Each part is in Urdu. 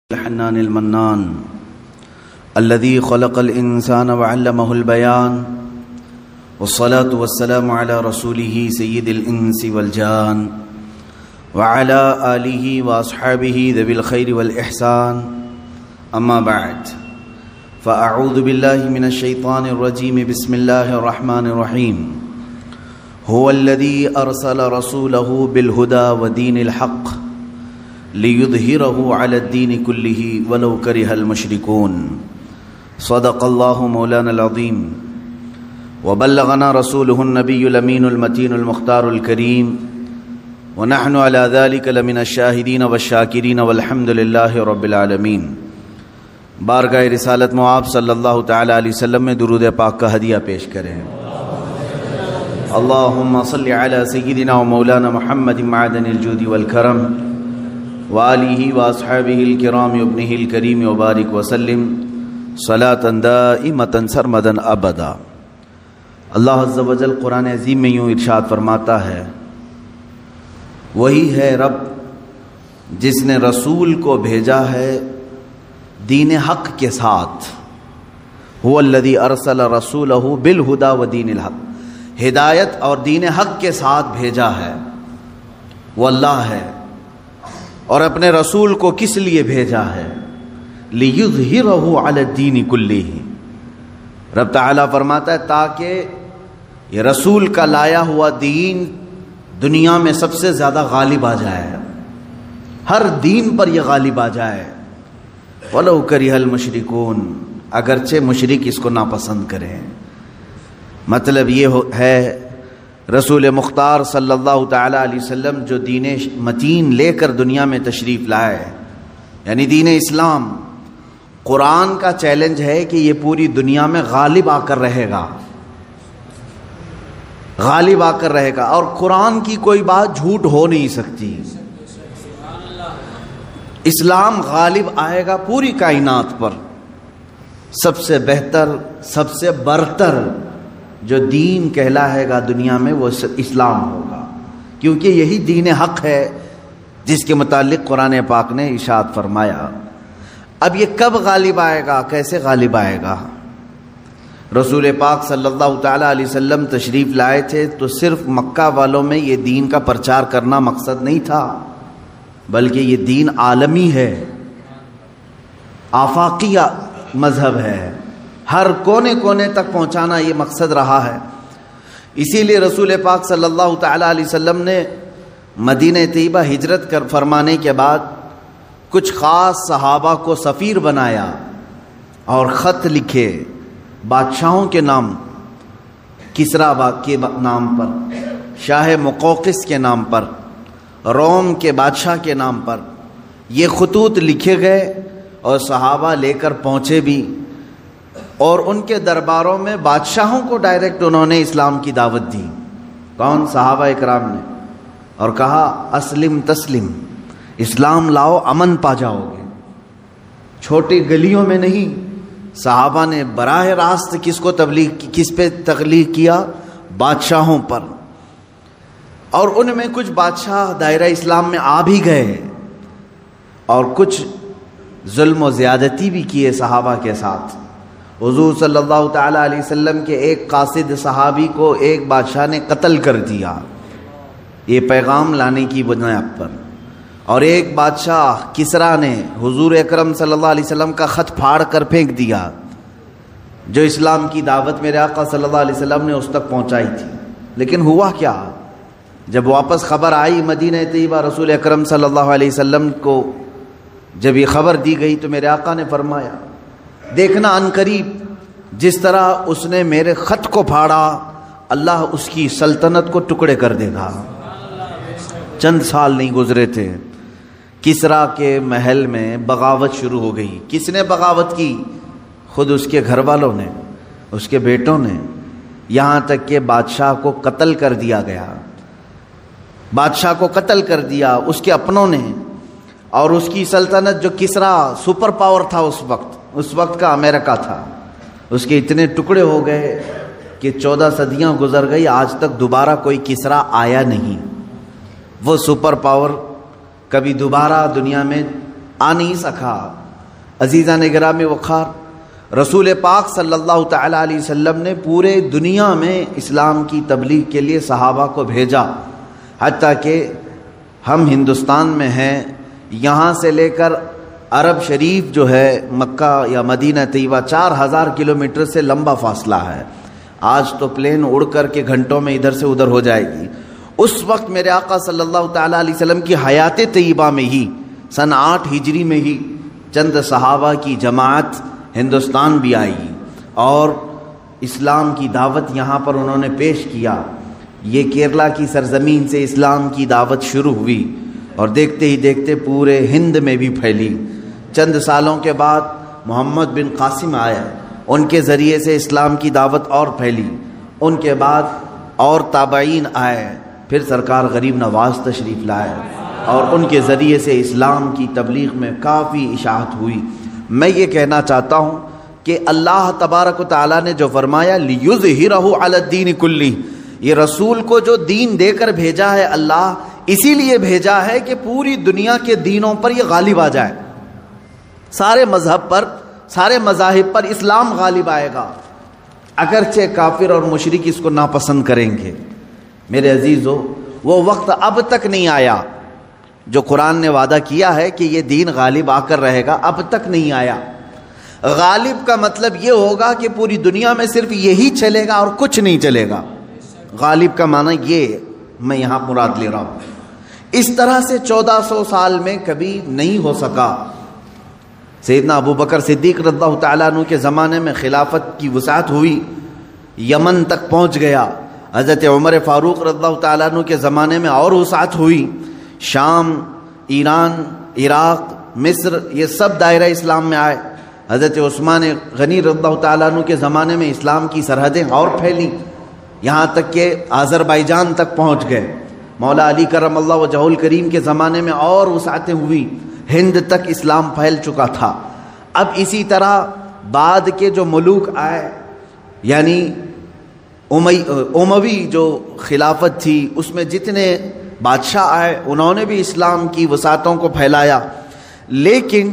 الحنان المنان الذي خلق الإنسان وعلمه البيان والصلاة والسلام على رسوله سيد الإنس والجان وعلى آله وأصحابه ذوي الخير والإحسان أما بعد فأعوذ بالله من الشيطان الرجيم بسم الله الرحمن الرحيم هو الذي أرسل رسوله بالهدى ودين الحق ليظهره على الدين كله ولو كره المشركون صدق الله مولانا العظيم وبلغنا رسوله النبي الأمين المتين المختار الكريم ونحن على ذلك لمن الشاهدين والشاكرين والحمد لله رب العالمين۔ بارگاہ رسالت معاب صلی اللہ تعالی علیہ وسلم میں درود پاک کا ہدیہ پیش کریں۔ اللہم صل علی سیدنا و مولانا محمد معدن الجود والکرم وآلہ واصحابہ الکرام ابنہ الکریم وبارک وسلم صلاۃ دائمۃ سرمدا ابدا۔ اللہ عز و جل قرآن عظیم میں یوں ارشاد فرماتا ہے، وہی ہے رب جس نے رسول کو بھیجا ہے دین حق کے ساتھ۔ هو الذی ارسل رسولہ بالہدی ودین الحق، ہدایت اور دین حق کے ساتھ بھیجا ہے۔ وہ اللہ ہے، اور اپنے رسول کو کس لیے بھیجا ہے؟ لِيُظْهِرَهُ عَلَى الدِّينِ كُلِّهِ، رب تعالیٰ فرماتا ہے تاکہ یہ رسول کا لایا ہوا دین دنیا میں سب سے زیادہ غالب آ جائے، ہر دین پر یہ غالب آ جائے۔ وَلَوْ كَرِهَ الْمُشْرِكُونَ، اگرچہ مشرک اس کو ناپسند کریں۔ مطلب یہ ہے رسول مختار صلی اللہ تعالی علیہ وسلم جو دین متین لے کر دنیا میں تشریف لائے، یعنی دین اسلام، قرآن کا چیلنج ہے کہ یہ پوری دنیا میں غالب آ کر رہے گا، غالب آ کر رہے گا، اور قرآن کی کوئی بات جھوٹ ہو نہیں سکتی۔ اسلام غالب آئے گا پوری کائنات پر۔ سب سے بہتر، سب سے برتر جو دین کہلائے گا دنیا میں وہ اسلام ہوگا، کیونکہ یہی دین حق ہے جس کے متعلق قرآن پاک نے ارشاد فرمایا۔ اب یہ کب غالب آئے گا، کیسے غالب آئے گا؟ رسول پاک صلی اللہ تعالی علیہ وسلم تشریف لائے تھے تو صرف مکہ والوں میں یہ دین کا پرچار کرنا مقصد نہیں تھا، بلکہ یہ دین عالمی ہے، آفاقی مذہب ہے، ہر کونے کونے تک پہنچانا یہ مقصد رہا ہے۔ اسی لیے رسول پاک صلی اللہ تعالی علیہ وسلم نے مدینہ طیبہ ہجرت فرمانے کے بعد کچھ خاص صحابہ کو سفیر بنایا اور خط لکھے بادشاہوں کے نام، کسریٰ کے نام پر، شاہ مقوقس کے نام پر، روم کے بادشاہ کے نام پر یہ خطوط لکھے گئے، اور صحابہ لے کر پہنچے بھی، اور ان کے درباروں میں بادشاہوں کو ڈائریکٹ انہوں نے اسلام کی دعوت دی۔ کون؟ صحابہ اکرام نے، اور کہا اسلم تسلم، اسلام لاؤ امن پا جاؤ گے۔ چھوٹی گلیوں میں نہیں، صحابہ نے براہ راست کس پہ تبلیغ کیا؟ بادشاہوں پر۔ اور ان میں کچھ بادشاہ دائرہ اسلام میں آ بھی گئے، اور کچھ ظلم و زیادتی بھی کیے صحابہ کے ساتھ۔ حضور صلی اللہ تعالی علیہ وسلم کے ایک قاصد صحابی کو ایک بادشاہ نے قتل کر دیا یہ پیغام لانے کی بنیاد پر، اور ایک بادشاہ کسریٰ نے حضور اکرم صلی اللہ علیہ وسلم کا خط پھاڑ کر پھینک دیا جو اسلام کی دعوت میرے آقا صلی اللہ علیہ وسلم نے اس تک پہنچائی تھی۔ لیکن ہوا کیا؟ جب واپس خبر آئی مدینہ طیبہ، رسول اکرم صلی اللہ علیہ وسلم کو جب یہ خبر دی گئی تو میرے آقا نے فرمایا، دیکھنا عنقریب جس طرح اس نے میرے خط کو پھاڑا، اللہ اس کی سلطنت کو ٹکڑے کر دے گا۔ چند سال نہیں گزرے تھے، کسریٰ کے محل میں بغاوت شروع ہو گئی۔ کس نے بغاوت کی؟ خود اس کے گھر والوں نے، اس کے بیٹوں نے، یہاں تک کہ بادشاہ کو قتل کر دیا گیا۔ بادشاہ کو قتل کر دیا اس کے اپنوں نے، اور اس کی سلطنت جو کسریٰ سپر پاور تھا اس وقت کا امریکہ تھا، اس کے اتنے ٹکڑے ہو گئے کہ 14 صدیاں گزر گئی، آج تک دوبارہ کوئی کسریٰ آیا نہیں۔ وہ سپر پاور کبھی دوبارہ دنیا میں آ نہیں سکا۔ عزیزان گرامی وقار، رسول پاک صلی اللہ تعالی علیہ وسلم نے پورے دنیا میں اسلام کی تبلیغ کے لیے صحابہ کو بھیجا، حتیٰ کہ ہم ہندوستان میں ہیں، یہاں سے لے کر عرب شریف جو ہے مکہ یا مدینہ طیبہ 4000 کلومیٹر سے لمبا فاصلہ ہے۔ آج تو پلین اڑ کر کے گھنٹوں میں ادھر سے ادھر ہو جائے گی۔ اس وقت میرے آقا صلی اللہ تعالیٰ علیہ وسلم کی حیات طیبہ میں ہی سن 8 ہجری میں ہی چند صحابہ کی جماعت ہندوستان بھی آئی اور اسلام کی دعوت یہاں پر انہوں نے پیش کیا۔ یہ کیرلا کی سرزمین سے اسلام کی دعوت شروع ہوئی اور دیکھتے ہی دیکھتے پورے ہند میں بھی پھیلی۔ چند سالوں کے بعد محمد بن قاسم آئے، ان کے ذریعے سے اسلام کی دعوت اور پھیلی۔ ان کے بعد اور تابعین آئے، پھر سرکار غریب نواز تشریف لائے اور ان کے ذریعے سے اسلام کی تبلیغ میں کافی اشاعت ہوئی۔ میں یہ کہنا چاہتا ہوں کہ اللہ تبارک و تعالیٰ نے جو فرمایا لِيُظْهِرَهُ عَلَى الدِّينِ كُلِّهِ، یہ رسول کو جو دین دے کر بھیجا ہے اللہ اسی لیے بھیجا ہے کہ پوری دنیا کے دینوں پر یہ غالب آ جائے، سارے مذہب پر، سارے مذاہب پر اسلام غالب آئے گا، اگرچہ کافر اور مشرک اس کو ناپسند کریں گے۔ میرے عزیزو، وہ وقت اب تک نہیں آیا جو قرآن نے وعدہ کیا ہے کہ یہ دین غالب آ کر رہے گا، اب تک نہیں آیا۔ غالب کا مطلب یہ ہوگا کہ پوری دنیا میں صرف یہی چلے گا اور کچھ نہیں چلے گا۔ غالب کا معنی یہ میں یہاں مراد لے رہا ہوں۔ اس طرح سے 1400 سال میں کبھی نہیں ہو سکا۔ سیدنا ابو بکر صدیق رضی اللہ تعالیٰ عنہ کے زمانے میں خلافت کی وسعت ہوئی، یمن تک پہنچ گیا۔ حضرت عمر فاروق رضی اللہ تعالیٰ عنہ کے زمانے میں اور وسعت ہوئی، شام، ایران، عراق، مصر، یہ سب دائرہ اسلام میں آئے۔ حضرت عثمان غنی رضی اللہ تعالیٰ عنہ کے زمانے میں اسلام کی سرحدیں اور پھیلیں، یہاں تک کہ آذربائیجان تک پہنچ گئے۔ مولا علی کرم اللہ وجہہ الکریم کے زمانے میں اور وسعتیں ہوئی، ہند تک اسلام پھیل چکا تھا۔ اب اسی طرح بعد کے جو ملوک آئے، یعنی اموی جو خلافت تھی، اس میں جتنے بادشاہ آئے انہوں نے بھی اسلام کی وسعتوں کو پھیلایا، لیکن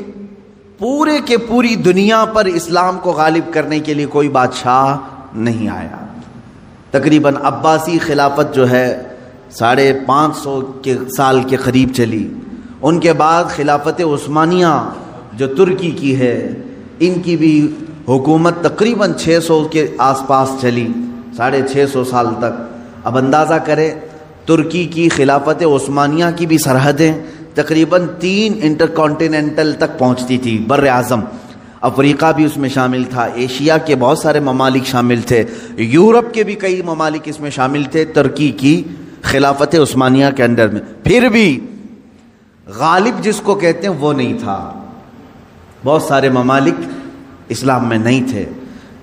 پورے کے پوری دنیا پر اسلام کو غالب کرنے کے لیے کوئی بادشاہ نہیں آیا۔ تقریباً عباسی خلافت جو ہے 550 کے سال کے قریب چلی۔ ان کے بعد خلافت عثمانیہ جو ترکی کی ہے، ان کی بھی حکومت تقریباً 600 کے آس پاس چلی، 650 سال تک۔ اب اندازہ کریں ترکی کی خلافت عثمانیہ کی بھی سرحدیں تقریباً 3 انٹرکانٹیننٹل تک پہنچتی تھی، بر اعظم۔ افریقہ بھی اس میں شامل تھا، ایشیا کے بہت سارے ممالک شامل تھے، یورپ کے بھی کئی ممالک اس میں شامل تھے ترکی کی خلافت عثمانیہ کے انڈر میں۔ پھر بھی غالب جس کو کہتے ہیں وہ نہیں تھا، بہت سارے ممالک اسلام میں نہیں تھے۔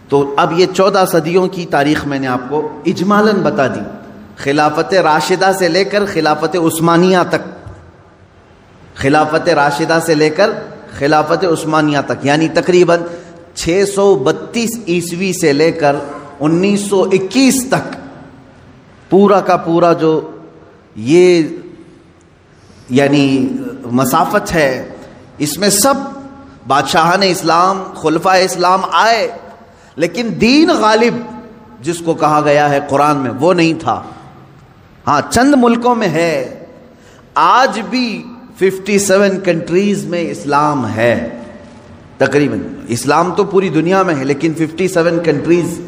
تو اب یہ 14 صدیوں کی تاریخ میں نے آپ کو اجمالاً بتا دی، خلافت راشدہ سے لے کر خلافت عثمانیہ تک، خلافت راشدہ سے لے کر خلافت عثمانیہ تک، یعنی تقریباً 632 عیسوی سے لے کر 1921 تک پورا کا پورا جو یہ یعنی مسافت ہے، اس میں سب بادشاہان اسلام، خلفائے اسلام آئے، لیکن دین غالب جس کو کہا گیا ہے قرآن میں وہ نہیں تھا۔ ہاں چند ملکوں میں ہے، آج بھی 57 کنٹریز میں اسلام ہے تقریباً۔ اسلام تو پوری دنیا میں ہے، لیکن 57 کنٹریز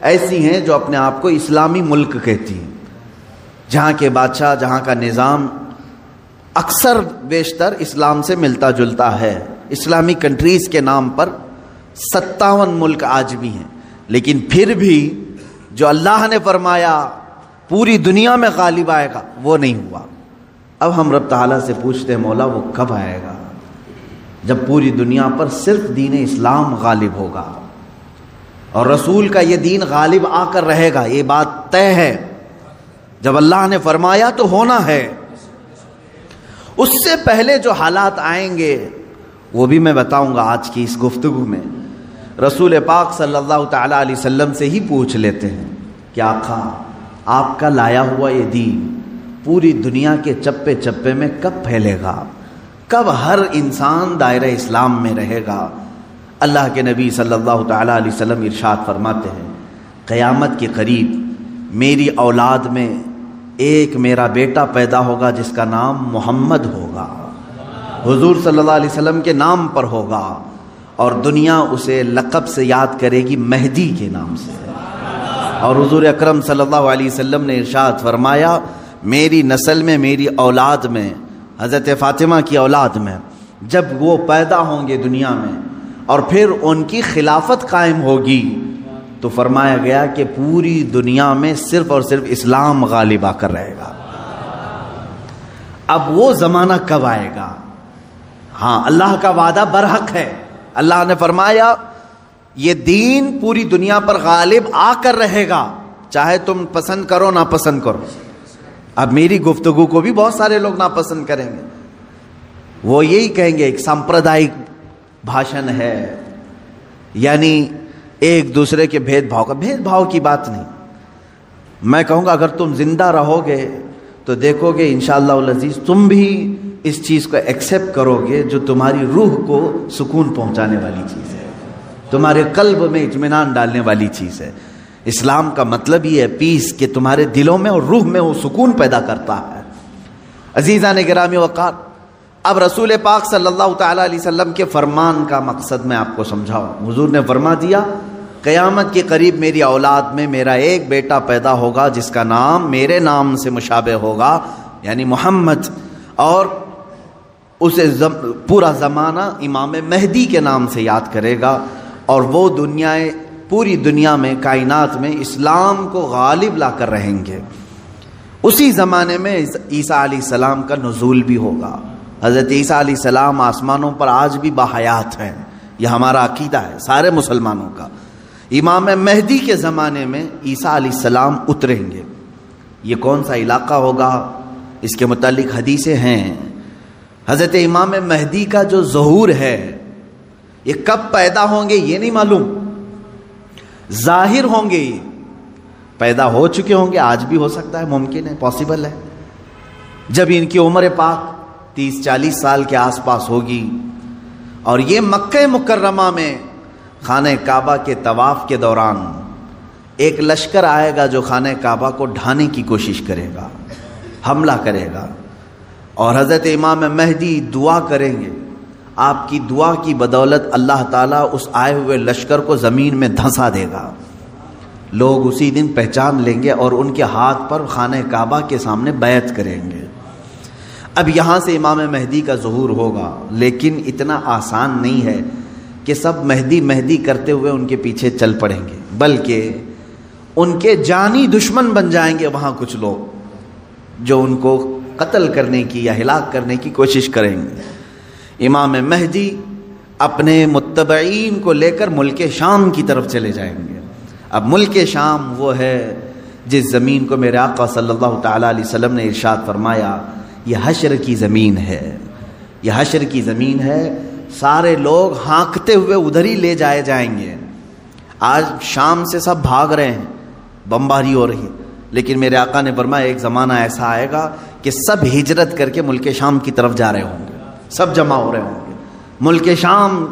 ایسی ہیں جو اپنے آپ کو اسلامی ملک کہتی ہیں، جہاں کے بادشاہ، جہاں کا نظام اکثر بیشتر اسلام سے ملتا جلتا ہے۔ اسلامی کنٹریز کے نام پر 57 ملک آج بھی ہیں، لیکن پھر بھی جو اللہ نے فرمایا پوری دنیا میں غالب آئے گا وہ نہیں ہوا۔ اب ہم رب تعالیٰ سے پوچھتے ہیں مولا وہ کب آئے گا جب پوری دنیا پر صرف دین اسلام غالب ہوگا اور رسول کا یہ دین غالب آ کر رہے گا، یہ بات طے ہے۔ جب اللہ نے فرمایا تو ہونا ہے۔ اس سے پہلے جو حالات آئیں گے وہ بھی میں بتاؤں گا آج کی اس گفتگو میں۔ رسول پاک صلی اللہ تعالیٰ علیہ وسلم سے ہی پوچھ لیتے ہیں کہ آقا آپ کا لایا ہوا یہ دین پوری دنیا کے چپے چپے میں کب پھیلے گا؟ کب ہر انسان دائرہ اسلام میں رہے گا؟ اللہ کے نبی صلی اللہ تعالیٰ علیہ وسلم ارشاد فرماتے ہیں قیامت کے قریب میری اولاد میں ایک میرا بیٹا پیدا ہوگا جس کا نام محمد ہوگا، حضور صلی اللہ علیہ وسلم کے نام پر ہوگا، اور دنیا اسے لقب سے یاد کرے گی مہدی کے نام سے۔ اور حضور اکرم صلی اللہ علیہ وسلم نے ارشاد فرمایا میری نسل میں، میری اولاد میں، حضرت فاطمہ کی اولاد میں جب وہ پیدا ہوں گے دنیا میں اور پھر ان کی خلافت قائم ہوگی تو فرمایا گیا کہ پوری دنیا میں صرف اور صرف اسلام غالب آ کر رہے گا۔ اب وہ زمانہ کب آئے گا؟ ہاں، اللہ کا وعدہ برحق ہے۔ اللہ نے فرمایا یہ دین پوری دنیا پر غالب آ کر رہے گا، چاہے تم پسند کرو نہ پسند کرو۔ اب میری گفتگو کو بھی بہت سارے لوگ ناپسند کریں گے، وہ یہی کہیں گے ایک سامپردائک بھاشن ہے، یعنی ایک دوسرے کے بھید بھاؤ کی بات نہیں۔ میں کہوں گا اگر تم زندہ رہو گے تو دیکھو گے انشاءاللہ العزیز تم بھی اس چیز کو ایکسیپٹ کرو گے جو تمہاری روح کو سکون پہنچانے والی چیز ہے، تمہارے قلب میں اطمینان ڈالنے والی چیز ہے۔ اسلام کا مطلب یہ ہے پیس، کہ تمہارے دلوں میں اور روح میں وہ سکون پیدا کرتا ہے۔ عزیزان گرامی وقار، اب رسول پاک صلی اللہ تعالیٰ علیہ وسلم کے فرمان کا مقصد میں آپ کو سمجھاؤں۔ حضور نے فرما دیا قیامت کے قریب میری اولاد میں میرا ایک بیٹا پیدا ہوگا جس کا نام میرے نام سے مشابہ ہوگا، یعنی محمد، اور اسے پورا زمانہ امام مہدی کے نام سے یاد کرے گا، اور وہ پوری دنیا میں، کائنات میں اسلام کو غالب لا کر رہیں گے۔ اسی زمانے میں عیسیٰ علیہ السلام کا نزول بھی ہوگا۔ حضرت عیسیٰ علیہ السلام آسمانوں پر آج بھی باحیات ہیں، یہ ہمارا عقیدہ ہے سارے مسلمانوں کا۔ امام مہدی کے زمانے میں عیسیٰ علیہ السلام اتریں گے۔ یہ کون سا علاقہ ہوگا اس کے متعلق حدیثیں ہیں۔ حضرت امام مہدی کا جو ظہور ہے یہ کب پیدا ہوں گے یہ نہیں معلوم، ظاہر ہوں گے، یہ پیدا ہو چکے ہوں گے، آج بھی ہو سکتا ہے، ممکن ہے، پاسبل ہے۔ جب ان کی عمر پاک 30-40 سال کے آس پاس ہوگی اور یہ مکہ مکرمہ میں خانہ کعبہ کے طواف کے دوران ایک لشکر آئے گا جو خانہ کعبہ کو ڈھانے کی کوشش کرے گا، حملہ کرے گا، اور حضرت امام مہدی دعا کریں گے۔ آپ کی دعا کی بدولت اللہ تعالیٰ اس آئے ہوئے لشکر کو زمین میں دھنسا دے گا۔ لوگ اسی دن پہچان لیں گے اور ان کے ہاتھ پر خانہ کعبہ کے سامنے بیعت کریں گے۔ اب یہاں سے امام مہدی کا ظہور ہوگا، لیکن اتنا آسان نہیں ہے کہ سب مہدی مہدی کرتے ہوئے ان کے پیچھے چل پڑیں گے، بلکہ ان کے جانی دشمن بن جائیں گے وہاں کچھ لوگ جو ان کو قتل کرنے کی یا ہلاک کرنے کی کوشش کریں گے۔ امام مہدی اپنے متبعین کو لے کر ملک شام کی طرف چلے جائیں گے۔ اب ملک شام وہ ہے جس زمین کو میرے آقا صلی اللہ تعالیٰ علیہ وسلم نے ارشاد فرمایا یہ حشر کی زمین ہے، یہ حشر کی زمین ہے، سارے لوگ ہانکتے ہوئے ادھر ہی لے جائے جائیں گے۔ آج شام سے سب بھاگ رہے ہیں، بمباری ہو رہی ہے، لیکن میرے آقا نے فرمایا ایک زمانہ ایسا آئے گا کہ سب ہجرت کر کے ملک شام کی طرف جا رہے ہوں گے، سب جمع ہو رہے ہوں گے، ملک شام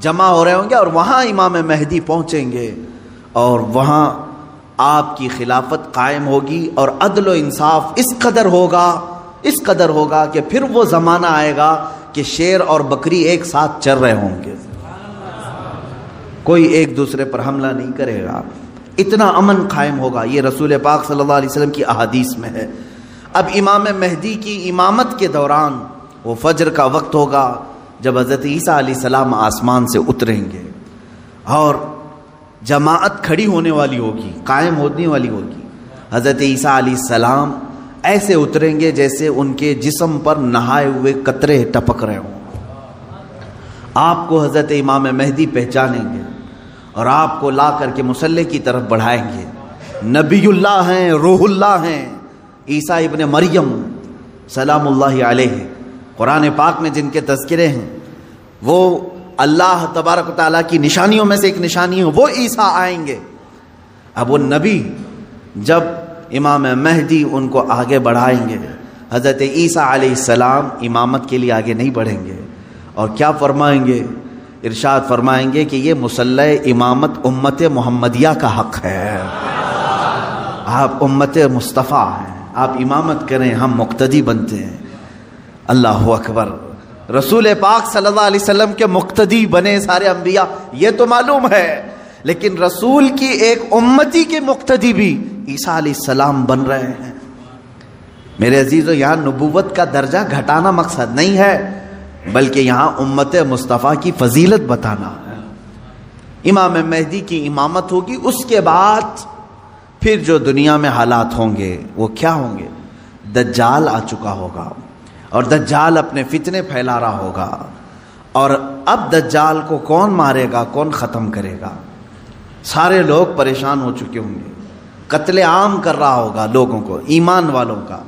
جمع ہو رہے ہوں گے، اور وہاں امام مہدی پہنچیں گے اور وہاں آپ کی خلافت قائم ہوگی، اور عدل و انصاف اس قدر ہوگا کہ پھر وہ زمانہ آئے گا کہ شیر اور بکری ایک ساتھ چر رہے ہوں گے، کوئی ایک دوسرے پر حملہ نہیں کرے گا، اتنا امن قائم ہوگا۔ یہ رسول پاک صلی اللہ علیہ وسلم کی احادیث میں ہے۔ اب امام مہدی کی امامت کے دوران وہ فجر کا وقت ہوگا جب حضرت عیسیٰ علیہ السلام آسمان سے اتریں گے، اور جماعت کھڑی ہونے والی ہوگی، قائم ہونے والی ہوگی۔ حضرت عیسیٰ علیہ السلام ایسے اتریں گے جیسے ان کے جسم پر نہائے ہوئے قطرے ٹپک رہے ہوں۔ آپ کو حضرت امام مہدی پہچانیں گے اور آپ کو لا کر کے مصلی کی طرف بڑھائیں گے۔ نبی اللہ ہیں، روح اللہ ہیں، عیسیٰ ابن مریم سلام اللہ علیہ، قرآن پاک میں جن کے تذکرے ہیں، وہ اللہ تبارک و تعالیٰ کی نشانیوں میں سے ایک نشانی ہے، وہ عیسیٰ آئیں گے۔ اب وہ نبی جب امام مہدی ان کو آگے بڑھائیں گے، حضرت عیسیٰ علیہ السلام امامت کے لیے آگے نہیں بڑھیں گے، اور کیا فرمائیں گے؟ ارشاد فرمائیں گے کہ یہ مصلی امامت امت محمدیہ کا حق ہے، آپ امت مصطفیٰ ہیں، آپ امامت کریں، ہم مقتدی بنتے ہیں۔ اللہ اکبر، رسول پاک صلی اللہ علیہ وسلم کے مقتدی بنے سارے انبیاء، یہ تو معلوم ہے، لیکن رسول کی ایک امتی کے مقتدی بھی عیسیٰ علیہ السلام بن رہے ہیں۔ میرے عزیزو، یہاں نبوت کا درجہ گھٹانا مقصد نہیں ہے، بلکہ یہاں امت مصطفیٰ کی فضیلت بتانا ہے۔ امام مہدی کی امامت ہوگی، اس کے بعد پھر جو دنیا میں حالات ہوں گے وہ کیا ہوں گے؟ دجال آ چکا ہوگا، اور دجال اپنے فتنے پھیلا رہا ہوگا، اور اب دجال کو کون مارے گا، کون ختم کرے گا؟ سارے لوگ پریشان ہو چکے ہوں گے، قتل عام کر رہا ہوگا لوگوں کو، ایمان والوں کا،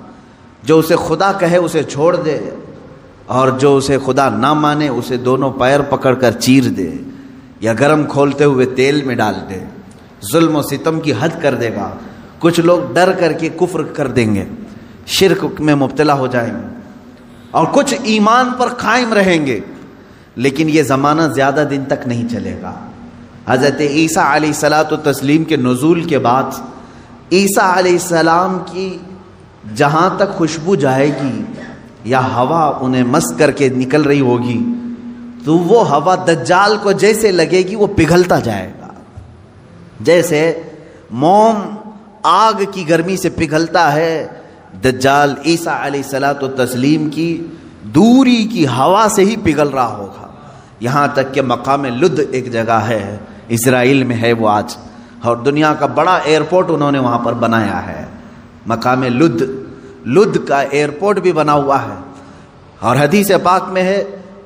جو اسے خدا کہے اسے چھوڑ دے، اور جو اسے خدا نہ مانے اسے دونوں پیر پکڑ کر چیر دے، یا گرم کھولتے ہوئے تیل میں ڈال دے، ظلم و ستم کی حد کر دے گا۔ کچھ لوگ ڈر کر کے کفر کر دیں گے، شرک میں مبتلا ہو جائیں گے، اور کچھ ایمان پر قائم رہیں گے، لیکن یہ زمانہ زیادہ دن تک نہیں چلے گا۔ حضرت عیسیٰ علیہ الصلاۃ والتسلیم کے نزول کے بعد عیسیٰ علیہ السلام کی جہاں تک خوشبو جائے گی یا ہوا انہیں مس کر کے نکل رہی ہوگی، تو وہ ہوا دجال کو جیسے لگے گی وہ پگھلتا جائے گا، جیسے موم آگ کی گرمی سے پگھلتا ہے، دجال عیسیٰ علیہ الصلاۃ والتسلیم کی دوری کی ہوا سے ہی پگھل رہا ہوگا۔ یہاں تک کہ مقام لد ایک جگہ ہے، اسرائیل میں ہے وہ آج، اور دنیا کا بڑا ایئرپورٹ انہوں نے وہاں پر بنایا ہے، مقام لد، لد کا ایئرپورٹ بھی بنا ہوا ہے، اور حدیث پاک میں ہے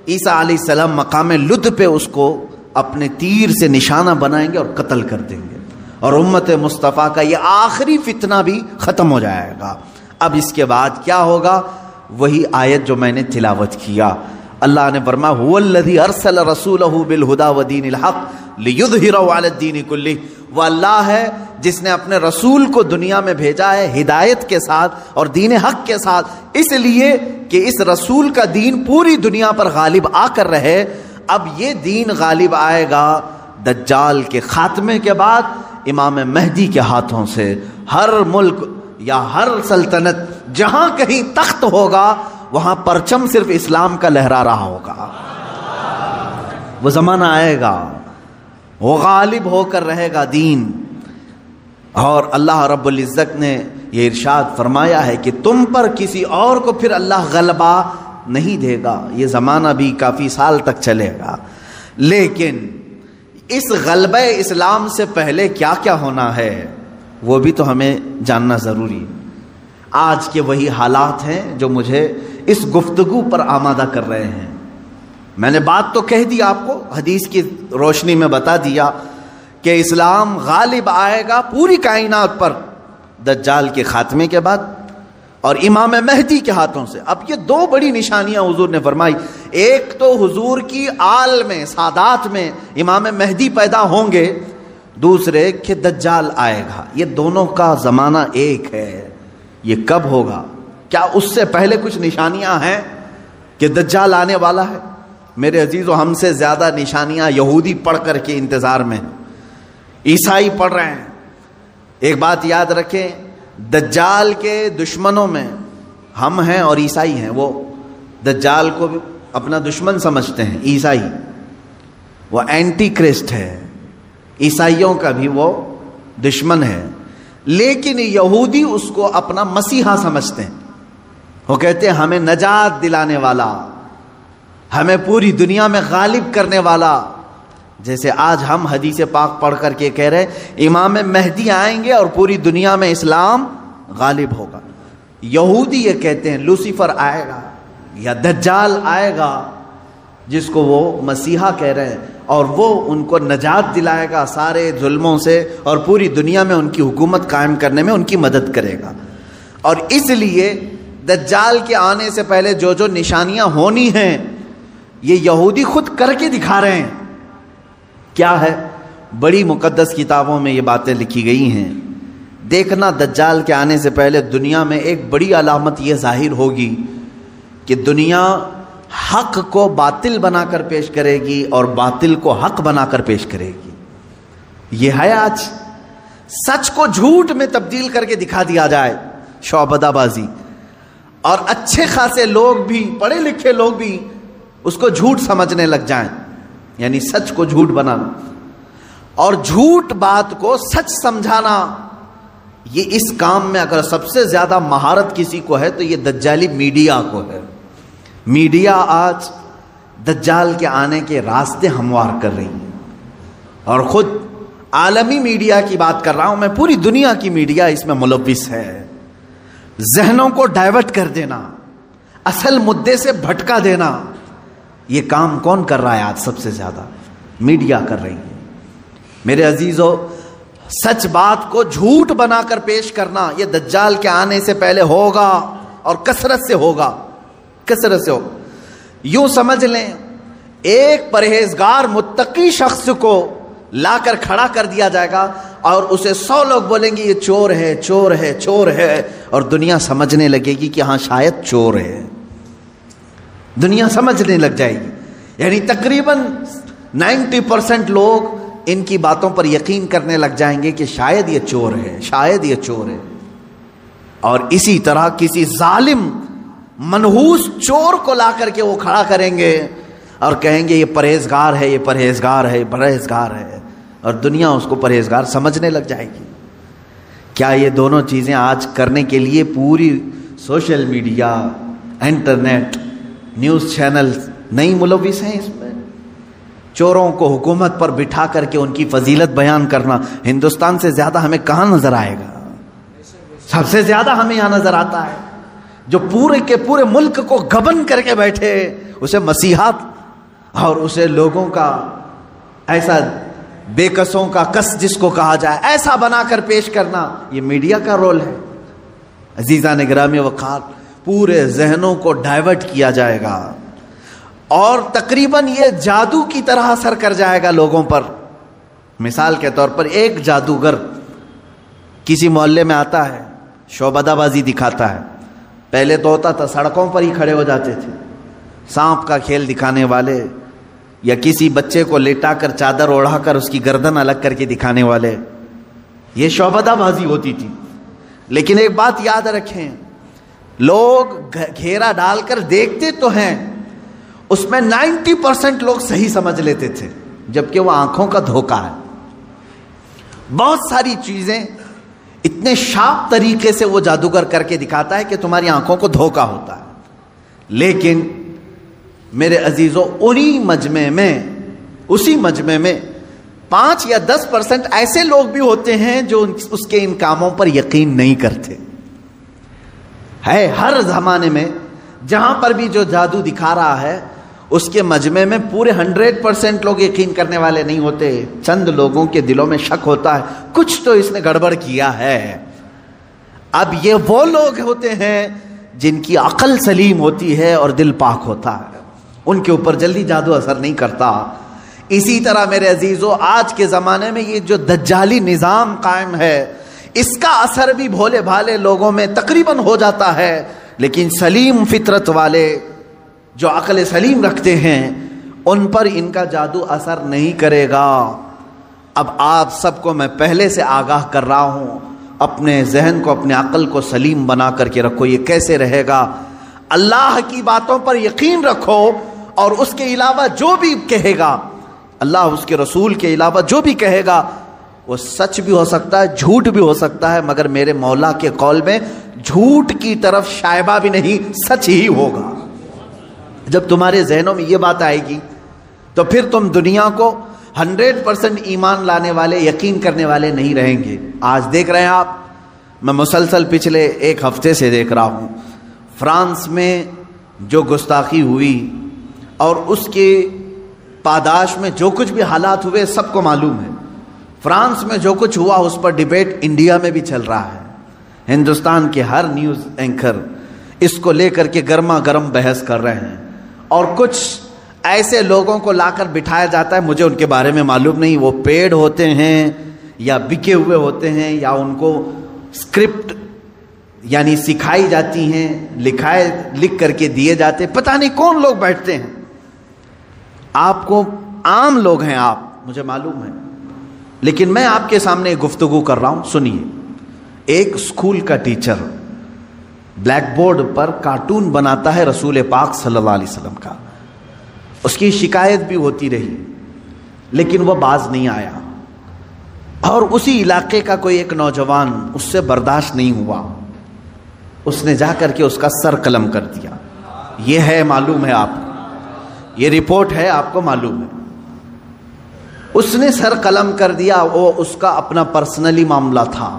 عیسیٰ علیہ السلام مقام لد پہ اس کو اپنے تیر سے نشانہ بنائیں گے اور قتل کر دیں گے، اور امت مصطفیٰ کا یہ آخری فتنہ بھی ختم ہو جائے گا۔ اب اس کے بعد کیا ہوگا؟ وہی آیت جو میں نے تلاوت کیا، اللہ نے فرمایا هو الذی ارسل رسولہ بالہدی ودین الحق لیظہرہ علی الدین کلہ، وہ اللہ ہے جس نے اپنے رسول کو دنیا میں بھیجا ہے ہدایت کے ساتھ اور دین حق کے ساتھ، اس لیے کہ اس رسول کا دین پوری دنیا پر غالب آ کر رہے۔ اب یہ دین غالب آئے گا دجال کے خاتمے کے بعد، امام مہدی کے ہاتھوں سے۔ ہر ملک یا ہر سلطنت جہاں کہیں تخت ہوگا وہاں پرچم صرف اسلام کا لہرا رہا ہوگا۔ وہ زمانہ آئے گا، وہ غالب ہو کر رہے گا دین، اور اللہ رب العزت نے یہ ارشاد فرمایا ہے کہ تم پر کسی اور کو پھر اللہ غلبہ نہیں دے گا۔ یہ زمانہ بھی کافی سال تک چلے گا، لیکن اس غلبہ اسلام سے پہلے کیا کیا ہونا ہے وہ بھی تو ہمیں جاننا ضروری ہے۔ آج کے وہی حالات ہیں جو مجھے اس گفتگو پر آمادہ کر رہے ہیں۔ میں نے بات تو کہہ دی، آپ کو حدیث کی روشنی میں بتا دیا کہ اسلام غالب آئے گا پوری کائنات پر دجال کے خاتمے کے بعد اور امام مہدی کے ہاتھوں سے۔ اب یہ دو بڑی نشانیاں حضور نے فرمائی، ایک تو حضور کی آل میں سادات میں امام مہدی پیدا ہوں گے، دوسرے کہ دجال آئے گا۔ یہ دونوں کا زمانہ ایک ہے۔ یہ کب ہوگا؟ کیا اس سے پہلے کچھ نشانیاں ہیں کہ دجال آنے والا ہے؟ میرے عزیزو، ہم سے زیادہ نشانیاں یہودی پڑھ کر کے انتظار میں ہیں، عیسائی پڑھ رہے ہیں۔ ایک بات یاد رکھیں، دجال کے دشمنوں میں ہم ہیں اور عیسائی ہیں۔ وہ دجال کو اپنا دشمن سمجھتے ہیں عیسائی، وہ اینٹی کرسٹ ہے، عیسائیوں کا بھی وہ دشمن ہے، لیکن یہودی اس کو اپنا مسیحا سمجھتے ہیں۔ وہ کہتے ہیں ہمیں نجات دلانے والا، ہمیں پوری دنیا میں غالب کرنے والا۔ جیسے آج ہم حدیث پاک پڑھ کر کے کہہ رہے ہیں امام مہدی آئیں گے اور پوری دنیا میں اسلام غالب ہوگا، یہودی یہ کہتے ہیں لوسیفر آئے گا یا دجال آئے گا، جس کو وہ مسیحا کہہ رہے ہیں، اور وہ ان کو نجات دلائے گا سارے ظلموں سے اور پوری دنیا میں ان کی حکومت قائم کرنے میں ان کی مدد کرے گا۔ اور اس لیے دجال کے آنے سے پہلے جو جو نشانیاں ہونی ہیں یہ یہودی خود کر کے دکھا رہے ہیں۔ کیا ہے؟ بڑی مقدس کتابوں میں یہ باتیں لکھی گئی ہیں۔ دیکھنا دجال کے آنے سے پہلے دنیا میں ایک بڑی علامت یہ ظاہر ہوگی کہ دنیا حق کو باطل بنا کر پیش کرے گی اور باطل کو حق بنا کر پیش کرے گی. یہ ہے آج سچ کو جھوٹ میں تبدیل کر کے دکھا دیا جائے، شعبدہ بازی، اور اچھے خاصے لوگ بھی، پڑھے لکھے لوگ بھی اس کو جھوٹ سمجھنے لگ جائیں، یعنی سچ کو جھوٹ بنانا اور جھوٹ بات کو سچ سمجھانا. یہ اس کام میں اگر سب سے زیادہ مہارت کسی کو ہے تو یہ دجالی میڈیا کو ہے. میڈیا آج دجال کے آنے کے راستے ہموار کر رہی ہے، اور خود عالمی میڈیا کی بات کر رہا ہوں میں، پوری دنیا کی میڈیا اس میں ملوث ہے. ذہنوں کو ڈائیورٹ کر دینا، اصل مدے سے بھٹکا دینا، یہ کام کون کر رہا ہے آج؟ سب سے زیادہ میڈیا کر رہی ہے. میرے عزیزو، سچ بات کو جھوٹ بنا کر پیش کرنا یہ دجال کے آنے سے پہلے ہوگا، اور کثرت سے ہوگا، کثرت سے ہوگا. یوں سمجھ لیں ایک پرہیزگار متقی شخص کو لا کر کھڑا کر دیا جائے گا اور اسے 100 لوگ بولیں گے یہ چور ہے، چور ہے، چور ہے، اور دنیا سمجھنے لگے گی کہ ہاں شاید چور ہے. دنیا سمجھنے لگ جائے گی. یعنی تقریباً 90% لوگ ان کی باتوں پر یقین کرنے لگ جائیں گے کہ شاید یہ چور ہے، شاید یہ چور ہے. اور اسی طرح کسی ظالم منحوس چور کو لا کر کے وہ کھڑا کریں گے اور کہیں گے یہ پرہیزگار ہے، یہ پرہیزگار ہے، یہ پرہیزگار ہے، اور دنیا اس کو پرہیزگار سمجھنے لگ جائے گی. کیا یہ دونوں چیزیں آج کرنے کے لیے پوری social media, internet, news channel نہیں ملوث ہیں اس میں؟ چوروں کو حکومت پر بٹھا کر کے ان کی فضیلت بیان کرنا ہندوستان سے زیادہ ہمیں کہاں نظر آئے گا؟ سب سے زیادہ ہمیں یہاں نظر آتا ہے. جو پورے کے پورے ملک کو گبن کر کے بیٹھے، اسے مسیحات اور اسے لوگوں کا ایسا بے کسوں کا کس جس کو کہا جائے ایسا بنا کر پیش کرنا، یہ میڈیا کا رول ہے. عزیزان گرامی وقار، پورے ذہنوں کو ڈائیورٹ کیا جائے گا اور تقریباً یہ جادو کی طرح اثر کر جائے گا لوگوں پر. مثال کے طور پر ایک جادوگر کسی محلے میں آتا ہے، شعبدہ بازی دکھاتا ہے. پہلے تو ہوتا تھا سڑکوں پر ہی کھڑے ہو جاتے تھے، سانپ کا کھیل دکھانے والے، یا کسی بچے کو لیٹا کر چادر اوڑھا کر اس کی گردن الگ کر کے دکھانے والے، یہ شعبدہ بازی ہوتی تھی. لیکن ایک بات یاد رکھیں، لوگ گھیرا ڈال کر دیکھتے تو ہیں، اس میں 90% لوگ صحیح سمجھ لیتے تھے، جبکہ وہ آنکھوں کا دھوکہ ہے. بہت ساری چیزیں اتنے شارپ طریقے سے وہ جادوگر کر کے دکھاتا ہے کہ تمہاری آنکھوں کو دھوکہ ہوتا ہے. لیکن میرے عزیزوں، اسی مجمع میں 5 یا 10% ایسے لوگ بھی ہوتے ہیں جو اس کے ان کاموں پر یقین نہیں کرتے. ہے ہر زمانے میں جہاں پر بھی جو جادو دکھا رہا ہے اس کے مجمع میں پورے 100% لوگ یقین کرنے والے نہیں ہوتے. چند لوگوں کے دلوں میں شک ہوتا ہے کچھ تو اس نے گڑبڑ کیا ہے. اب یہ وہ لوگ ہوتے ہیں جن کی عقل سلیم ہوتی ہے اور دل پاک ہوتا ہے، ان کے اوپر جلدی جادو اثر نہیں کرتا. اسی طرح میرے عزیزو، آج کے زمانے میں یہ جو دجالی نظام قائم ہے اس کا اثر بھی بھولے بھالے لوگوں میں تقریباً ہو جاتا ہے، لیکن سلیم فطرت والے جو عقل سلیم رکھتے ہیں ان پر ان کا جادو اثر نہیں کرے گا. اب آپ سب کو میں پہلے سے آگاہ کر رہا ہوں، اپنے ذہن کو، اپنے عقل کو سلیم بنا کر کے رکھو. یہ کیسے رہے گا؟ اللہ کی باتوں پر یقین رکھو، اور اس کے علاوہ جو بھی کہے گا، اللہ اس کے رسول کے علاوہ جو بھی کہے گا وہ سچ بھی ہو سکتا ہے، جھوٹ بھی ہو سکتا ہے، مگر میرے مولا کے قول میں جھوٹ کی طرف شائبہ بھی نہیں، سچ ہی ہوگا. جب تمہارے ذہنوں میں یہ بات آئے گی تو پھر تم دنیا کو 100% ایمان لانے والے، یقین کرنے والے نہیں رہیں گے. آج دیکھ رہے ہیں آپ، میں مسلسل پچھلے 1 ہفتے سے دیکھ رہا ہوں، فرانس میں جو گستاخی ہوئی اور اس کے پاداش میں جو کچھ بھی حالات ہوئے سب کو معلوم ہے. فرانس میں جو کچھ ہوا اس پر ڈیبیٹ انڈیا میں بھی چل رہا ہے. ہندوستان کے ہر نیوز اینکر اس کو لے کر کے گرما گرم بحث کر رہے ہیں، اور کچھ ایسے لوگوں کو لا کر بٹھایا جاتا ہے، مجھے ان کے بارے میں معلوم نہیں، وہ پیڈ ہوتے ہیں یا بکے ہوئے ہوتے ہیں یا ان کو اسکرپٹ یعنی سکھائی جاتی ہیں، لکھ کر کے دیے جاتے، پتہ نہیں کون لوگ بیٹھتے ہیں. آپ کو عام لوگ ہیں، آپ مجھے معلوم ہے، لیکن میں آپ کے سامنے گفتگو کر رہا ہوں. سنیے، ایک اسکول کا ٹیچر بلیک بورڈ پر کارٹون بناتا ہے رسول پاک صلی اللہ علیہ وسلم کا. اس کی شکایت بھی ہوتی رہی لیکن وہ باز نہیں آیا، اور اسی علاقے کا کوئی ایک نوجوان اس سے برداشت نہیں ہوا، اس نے جا کر کے اس کا سر قلم کر دیا. یہ ہے، معلوم ہے آپ کو، یہ رپورٹ ہے، آپ کو معلوم ہے. اس نے سر قلم کر دیا، وہ اس کا اپنا پرسنلی معاملہ تھا،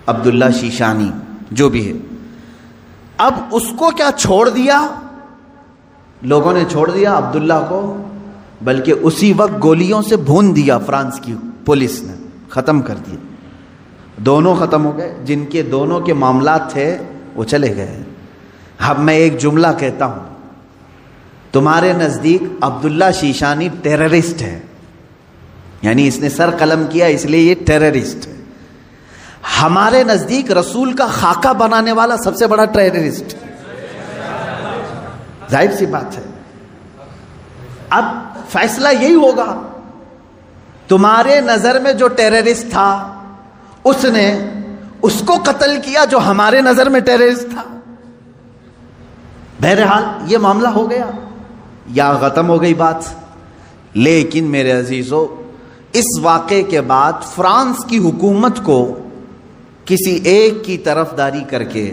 عبداللہ شیشانی جو بھی ہے. اب اس کو کیا چھوڑ دیا؟ لوگوں نے چھوڑ دیا عبداللہ کو، بلکہ اسی وقت گولیوں سے بھون دیا فرانس کی پولیس نے، ختم کر دیا. دونوں ختم ہو گئے، جن کے دونوں کے معاملات تھے وہ چلے گئے. اب میں ایک جملہ کہتا ہوں، تمہارے نزدیک عبداللہ شیشانی ٹیررسٹ ہے، یعنی اس نے سر قلم کیا اس لیے یہ ٹیررسٹ ہے. ہمارے نزدیک رسول کا خاکہ بنانے والا سب سے بڑا ٹیررسٹ. ظاہر سی بات ہے، اب فیصلہ یہی ہوگا. تمہارے نظر میں جو ٹیررسٹ تھا اس نے اس کو قتل کیا جو ہمارے نظر میں ٹیررسٹ تھا. بہرحال یہ معاملہ ہو گیا یا ختم ہو گئی بات. لیکن میرے عزیزو، اس واقعے کے بعد فرانس کی حکومت کو کسی ایک کی طرفداری کر کے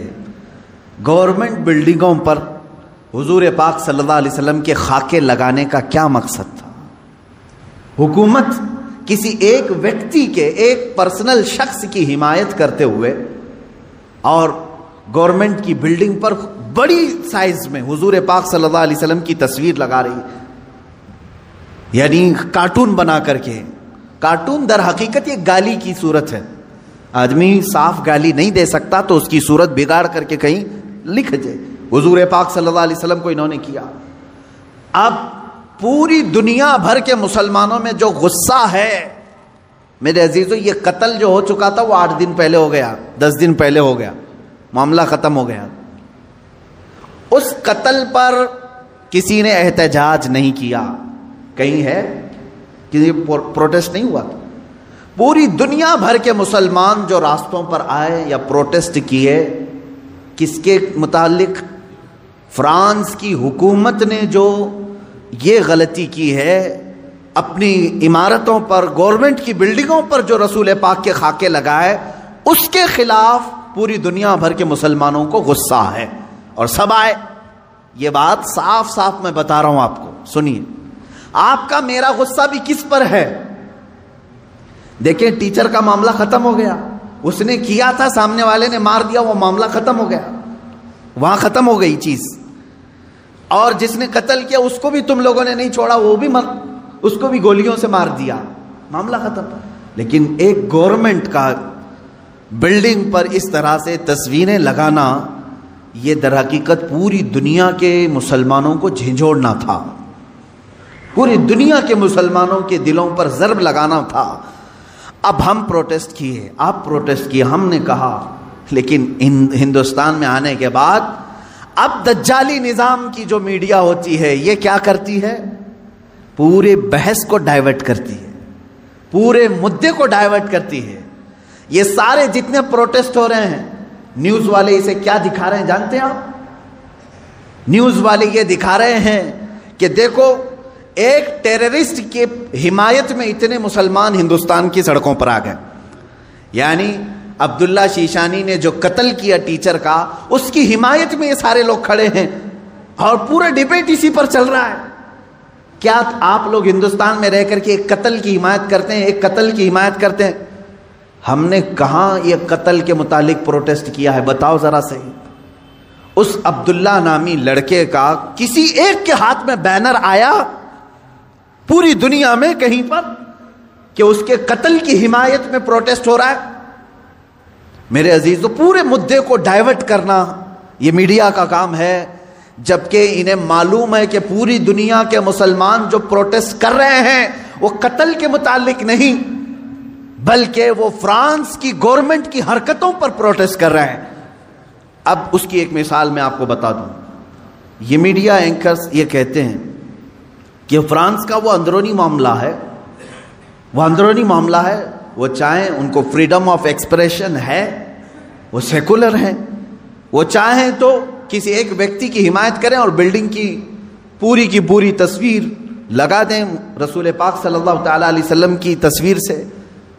گورنمنٹ بلڈنگوں پر حضور پاک صلی اللہ علیہ وسلم کے خاکے لگانے کا کیا مقصد تھا؟ حکومت کسی ایک ویکتی کے، ایک پرسنل شخص کی حمایت کرتے ہوئے اور گورنمنٹ کی بلڈنگ پر بڑی سائز میں حضور پاک صلی اللہ علیہ وسلم کی تصویر لگا رہی، یعنی کارٹون بنا کر کے. کارٹون در حقیقت یہ گالی کی صورت ہے. آدمی صاف گالی نہیں دے سکتا تو اس کی صورت بگاڑ کر کے کہیں لکھ دے. حضور پاک صلی اللہ علیہ وسلم کو انہوں نے کیا. اب پوری دنیا بھر کے مسلمانوں میں جو غصہ ہے میرے عزیزو، یہ قتل جو ہو چکا تھا وہ 8 دن پہلے ہو گیا، 10 دن پہلے ہو گیا، معاملہ ختم ہو گیا. اس قتل پر کسی نے احتجاج نہیں کیا، کہیں ہے کسی پروٹیسٹ نہیں ہوا. پوری دنیا بھر کے مسلمان جو راستوں پر آئے یا پروٹیسٹ کیے، کس کے متعلق؟ فرانس کی حکومت نے جو یہ غلطی کی ہے، اپنی عمارتوں پر، گورنمنٹ کی بلڈنگوں پر جو رسول پاک کے خاکے لگائے، اس کے خلاف پوری دنیا بھر کے مسلمانوں کو غصہ ہے اور سب آئے. یہ بات صاف صاف میں بتا رہا ہوں آپ کو، سنیے. آپ کا میرا غصہ بھی کس پر ہے؟ دیکھیں، ٹیچر کا معاملہ ختم ہو گیا، اس نے کیا تھا، سامنے والے نے مار دیا، وہ معاملہ ختم ہو گیا، وہاں ختم ہو گئی چیز. اور جس نے قتل کیا اس کو بھی تم لوگوں نے نہیں چھوڑا، وہ بھی اس کو بھی گولیوں سے مار دیا، معاملہ ختم. لیکن ایک گورنمنٹ کا بلڈنگ پر اس طرح سے تصویریں لگانا، یہ در حقیقت پوری دنیا کے مسلمانوں کو جھنجھوڑنا تھا، پوری دنیا کے مسلمانوں کے دلوں پر ضرب لگانا تھا. اب ہم پروٹیسٹ کیے، آپ پروٹیسٹ کیے، ہم نے کہا، لیکن ہندوستان میں آنے کے بعد اب دجالی نظام کی جو میڈیا ہوتی ہے یہ کیا کرتی ہے؟ پورے بحث کو ڈائیورٹ کرتی ہے، پورے مدے کو ڈائیورٹ کرتی ہے. یہ سارے جتنے پروٹیسٹ ہو رہے ہیں، نیوز والے اسے کیا دکھا رہے ہیں جانتے ہیں آپ؟ نیوز والے یہ دکھا رہے ہیں کہ دیکھو، ایک ٹیررسٹ کی حمایت میں اتنے مسلمان ہندوستان کی سڑکوں پر آ گئے. یعنی عبداللہ شیشانی نے جو قتل کیا ٹیچر کا، اس کی حمایت میں یہ سارے لوگ کھڑے ہیں اور پورا ڈیبیٹ اسی پر چل رہا ہے. کیا آپ لوگ ہندوستان میں رہ کر کے ایک قتل کی حمایت کرتے ہیں؟ ایک قتل کی حمایت کرتے ہیں؟ ہم نے کہاں یہ قتل کے متعلق پروٹیسٹ کیا ہے؟ بتاؤ ذرا صحیح. اس عبداللہ نامی لڑکے کا کسی ایک کے ہاتھ میں بینر آیا پوری دنیا میں کہیں پر کہ اس کے قتل کی حمایت میں پروٹیسٹ ہو رہا ہے؟ میرے عزیزو، پورے مدے کو ڈائیورٹ کرنا یہ میڈیا کا کام ہے، جبکہ انہیں معلوم ہے کہ پوری دنیا کے مسلمان جو پروٹیسٹ کر رہے ہیں وہ قتل کے متعلق نہیں، بلکہ وہ فرانس کی گورنمنٹ کی حرکتوں پر پروٹیسٹ کر رہے ہیں. اب اس کی ایک مثال میں آپ کو بتا دوں. یہ میڈیا اینکرز یہ کہتے ہیں کہ فرانس کا وہ اندرونی معاملہ ہے، وہ اندرونی معاملہ ہے، وہ چاہیں ان کو فریڈم آف ایکسپریشن ہے، وہ سیکولر ہیں، وہ چاہیں تو کسی ایک ویکتی کی حمایت کریں اور بلڈنگ کی پوری تصویر لگا دیں رسول پاک صلی اللہ تعالیٰ علیہ وسلم کی تصویر سے.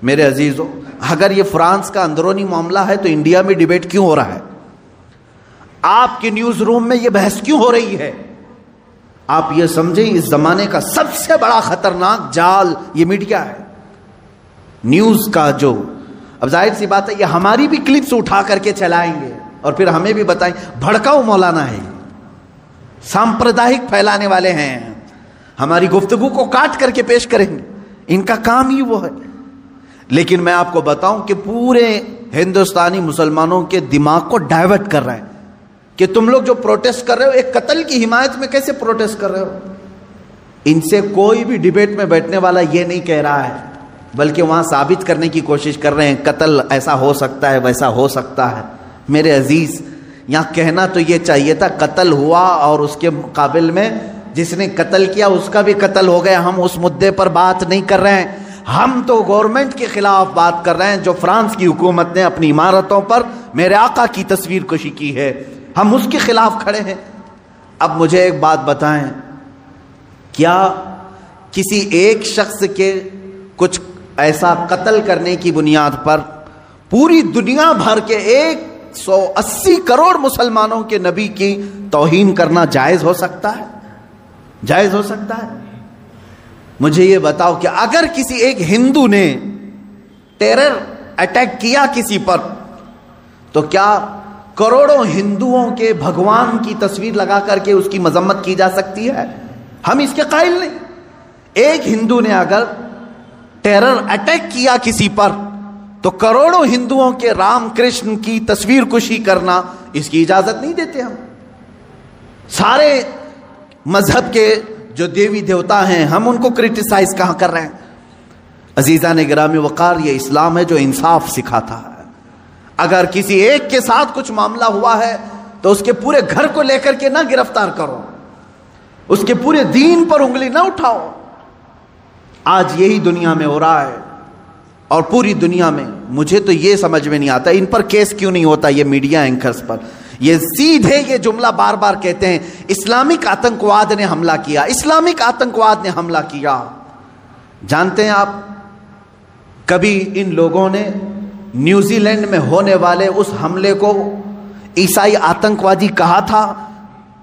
میرے عزیزو، اگر یہ فرانس کا اندرونی معاملہ ہے تو انڈیا میں ڈیبیٹ کیوں ہو رہا ہے؟ آپ کے نیوز روم میں یہ بحث کیوں ہو رہی ہے؟ آپ یہ سمجھیں اس زمانے کا سب سے بڑا خطرناک جال یہ میڈیا ہے، نیوز کا. جو اب ظاہر سی بات ہے یہ ہماری بھی کلپس اٹھا کر کے چلائیں گے اور پھر ہمیں بھی بتائیں بھڑکاؤ مولانا ہے، سامپردائک پھیلانے والے ہیں، ہماری گفتگو کو کاٹ کر کے پیش کریں گے، ان کا کام ہی وہ ہے. لیکن میں آپ کو بتاؤں کہ پورے ہندوستانی مسلمانوں کے دماغ کو ڈائیورٹ کر رہے ہیں کہ تم لوگ جو پروٹیسٹ کر رہے ہو ایک قتل کی حمایت میں کیسے پروٹیسٹ کر رہے ہو. ان سے کوئی بھی ڈیبیٹ میں بیٹھنے والا یہ نہیں کہہ رہا ہے، بلکہ وہاں ثابت کرنے کی کوشش کر رہے ہیں قتل ایسا ہو سکتا ہے، ویسا ہو سکتا ہے. میرے عزیز، یہاں کہنا تو یہ چاہیے تھا قتل ہوا اور اس کے مقابل میں جس نے قتل کیا اس کا بھی قتل ہو گیا. ہم اس مدے پر بات نہیں کر رہے ہیں، ہم تو گورنمنٹ کے خلاف بات کر رہے ہیں جو فرانس کی حکومت نے اپنی عمارتوں پر میرے آقا کی تصویر کشی کی ہے، ہم اس کے خلاف کھڑے ہیں. اب مجھے ایک بات بتائیں، کیا کسی ایک شخص کے کچھ ایسا قتل کرنے کی بنیاد پر پوری دنیا بھر کے 180 کروڑ مسلمانوں کے نبی کی توہین کرنا جائز ہو سکتا ہے؟ جائز ہو سکتا ہے؟ مجھے یہ بتاؤ کہ اگر کسی ایک ہندو نے ٹیرر اٹیک کیا کسی پر تو کیا کروڑوں ہندوؤں کے بھگوان کی تصویر لگا کر کے اس کی مذمت کی جا سکتی ہے؟ ہم اس کے قائل نہیں. ایک ہندو نے اگر ٹیرر اٹیک کیا کسی پر تو کروڑوں ہندوؤں کے رام کرشن کی تصویر کشی کرنا اس کی اجازت نہیں دیتے ہم. سارے مذہب کے جو دیوی دیوتا ہیں ہم ان کو کرٹیسائز کہاں کر رہے ہیں؟ عزیزان گرامی وقار، یہ اسلام ہے جو انصاف سکھاتا ہے. اگر کسی ایک کے ساتھ کچھ معاملہ ہوا ہے تو اس کے پورے گھر کو لے کر کے نہ گرفتار کرو، اس کے پورے دین پر انگلی نہ اٹھاؤ. آج یہی دنیا میں ہو رہا ہے اور پوری دنیا میں. مجھے تو یہ سمجھ میں نہیں آتا ان پر کیس کیوں نہیں ہوتا، یہ میڈیا اینکرز پر. یہ سیدھے یہ جملہ بار بار کہتے ہیں اسلامک آتنکواد نے حملہ کیا، اسلامک آتنکواد نے حملہ کیا. جانتے ہیں آپ کبھی ان لوگوں نے نیوزی لینڈ میں ہونے والے اس حملے کو عیسائی آتنکوادی کہا تھا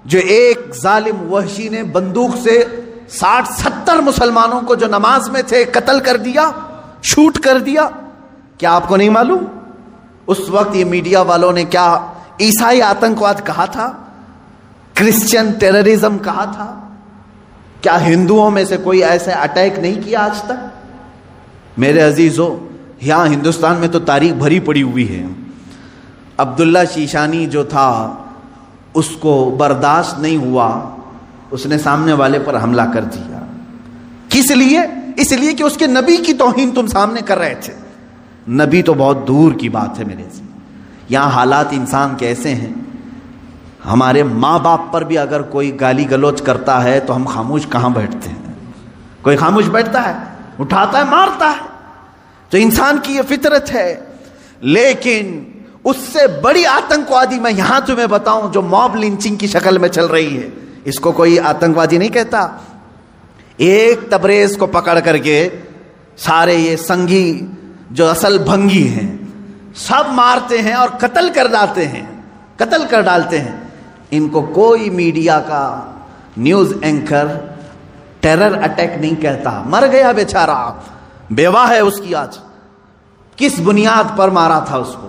جو ایک ظالم وحشی نے بندوق سے 60-70 مسلمانوں کو جو نماز میں تھے قتل کر دیا، شوٹ کر دیا؟ کیا آپ کو نہیں معلوم اس وقت یہ میڈیا والوں نے کیا عیسائی آتنکواد کہا تھا، کرسچن ٹیررزم کہا تھا؟ کیا ہندوؤں میں سے کوئی ایسے اٹیک نہیں کیا آج تک؟ میرے عزیزو، یہاں ہندوستان میں تو تاریخ بھری پڑی ہوئی ہے. عبداللہ شیشانی جو تھا اس کو برداشت نہیں ہوا، اس نے سامنے والے پر حملہ کر دیا. کس لیے؟ اس لیے کہ اس کے نبی کی توہین تم سامنے کر رہے تھے. نبی تو بہت دور کی بات ہے میرے سے. یہاں حالات انسان کے ایسے ہیں، ہمارے ماں باپ پر بھی اگر کوئی گالی گلوچ کرتا ہے تو ہم خاموش کہاں بیٹھتے ہیں؟ کوئی خاموش بیٹھتا ہے؟ اٹھاتا ہے، مارتا ہے. تو انسان کی یہ فطرت ہے. لیکن اس سے بڑی آتنکوادی میں یہاں تمہیں بتاؤں جو موب لنچنگ کی شکل میں چل رہی ہے، اس کو کوئی آتنکوادی نہیں کہتا. ایک تبریز کو پکڑ کر کے سارے یہ سنگھی جو اصل بھنگی ہیں سب مارتے ہیں اور قتل کر ڈالتے ہیں. ان کو کوئی میڈیا کا نیوز اینکر ٹیرر اٹیک نہیں کہتا. مر گیا بیچارہ، بیوہ ہے اس کی. آج کس بنیاد پر مارا تھا اس کو؟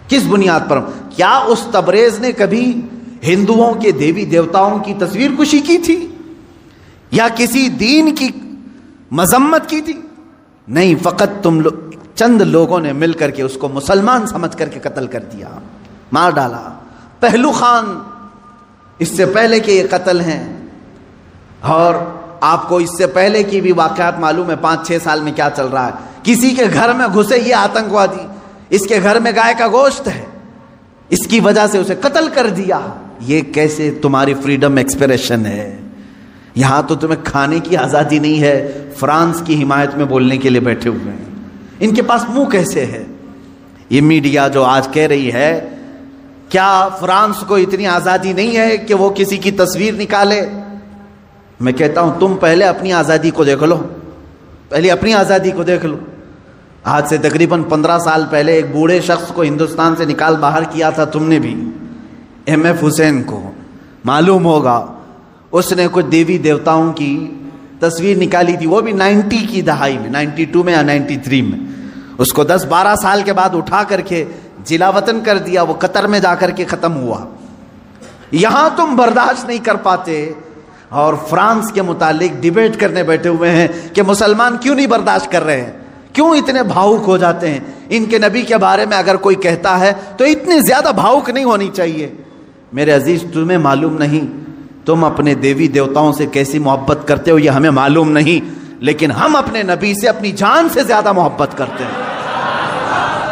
کس بنیاد پر؟ کیا اس تبریز نے کبھی ہندوؤں کے دیوی دیوتاؤں کی تصویر کشی کی تھی یا کسی دین کی مذمت کی تھی؟ نہیں، فقط چند لوگوں نے مل کر کے اس کو مسلمان سمجھ کر کے قتل کر دیا، مار ڈالا. پہلو خان اس سے پہلے کے یہ قتل ہیں، اور آپ کو اس سے پہلے کی بھی واقعات معلوم ہے. 5-6 سال میں کیا چل رہا ہے. کسی کے گھر میں گھسے یہ آتنکوادی، اس کے گھر میں گائے کا گوشت ہے، اس کی وجہ سے اسے قتل کر دیا. یہ کیسے تمہاری فریڈم ایکسپریشن ہے؟ یہاں تو تمہیں کھانے کی آزادی نہیں ہے، فرانس کی حمایت میں بولنے کے لیے بیٹھے ہوئے ہیں. ان کے پاس منہ کیسے ہے؟ یہ میڈیا جو آج کہہ رہی ہے کیا فرانس کو اتنی آزادی نہیں ہے کہ وہ کسی کی تصویر نکالے؟ میں کہتا ہوں تم پہلے اپنی آزادی کو دیکھ لو، پہلے اپنی آزادی کو دیکھ لو. آج سے تقریباً 15 سال پہلے ایک بوڑھے شخص کو ہندوستان سے نکال باہر کیا تھا تم نے بھی، ایم.ایف. حسین کو. معلوم ہوگا اس نے کچھ دیوی دیوتاؤں کی تصویر نکالی تھی، وہ بھی 90 کی دہائی میں، 92 میں یا 93 میں. اس کو 10-12 سال کے بعد اٹھا کر کے جلا وطن کر دیا، وہ قطر میں جا کر کے ختم ہوا. یہاں تم برداشت نہیں کر پاتے اور فرانس کے متعلق ڈیبیٹ کرنے بیٹھے ہوئے ہیں کہ مسلمان کیوں نہیں برداشت کر رہے ہیں، کیوں اتنے بھاؤک ہو جاتے ہیں. ان کے نبی کے بارے میں اگر کوئی کہتا ہے تو اتنی زیادہ بھاؤک نہیں ہونی چاہیے. میرے عزیز تمہیں معلوم نہیں تم اپنے دیوی دیوتاؤں سے کیسی محبت کرتے ہو، یہ ہمیں معلوم نہیں، لیکن ہم اپنے نبی سے اپنی جان سے زیادہ محبت کرتے ہیں.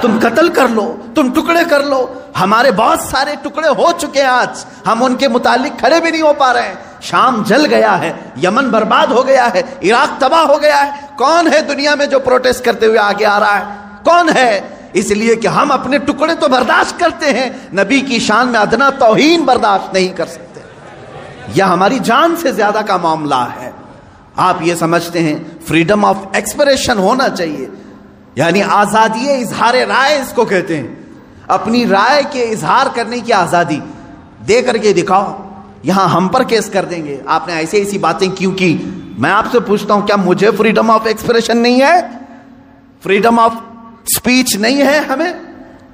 تم قتل کر لو، تم ٹکڑے کر لو، ہمارے بہت سارے ٹکڑے ہو چکے ہیں، آج ہم ان کے متعلق کھڑے بھی نہیں ہو پا رہے ہیں. شام جل گیا ہے، یمن برباد ہو گیا ہے، عراق تباہ ہو گیا ہے. کون ہے دنیا میں جو پروٹیسٹ کرتے ہوئے آگے آ رہا ہے؟ کون ہے؟ اس لیے کہ ہم اپنے ٹکڑے تو برداشت کرتے ہیں، نبی کی شان میں ادنا توہین برداشت نہیں کر سکتے. یہ ہماری جان سے زیادہ کا معاملہ ہے. آپ یہ سمجھتے ہیں فریڈم آف ایکسپریشن ہونا چاہیے، یعنی آزادی اظہار رائے اس کو کہتے ہیں، اپنی رائے کے اظہار کرنے کی آزادی. دے کر کے دکھاؤ، یہاں ہم پر کیس کر دیں گے آپ نے ایسی ایسی باتیں کیوں کی. میں آپ سے پوچھتا ہوں کیا مجھے فریڈم آف ایکسپریشن نہیں ہے؟ فریڈم آف سپیچ نہیں ہے؟ ہمیں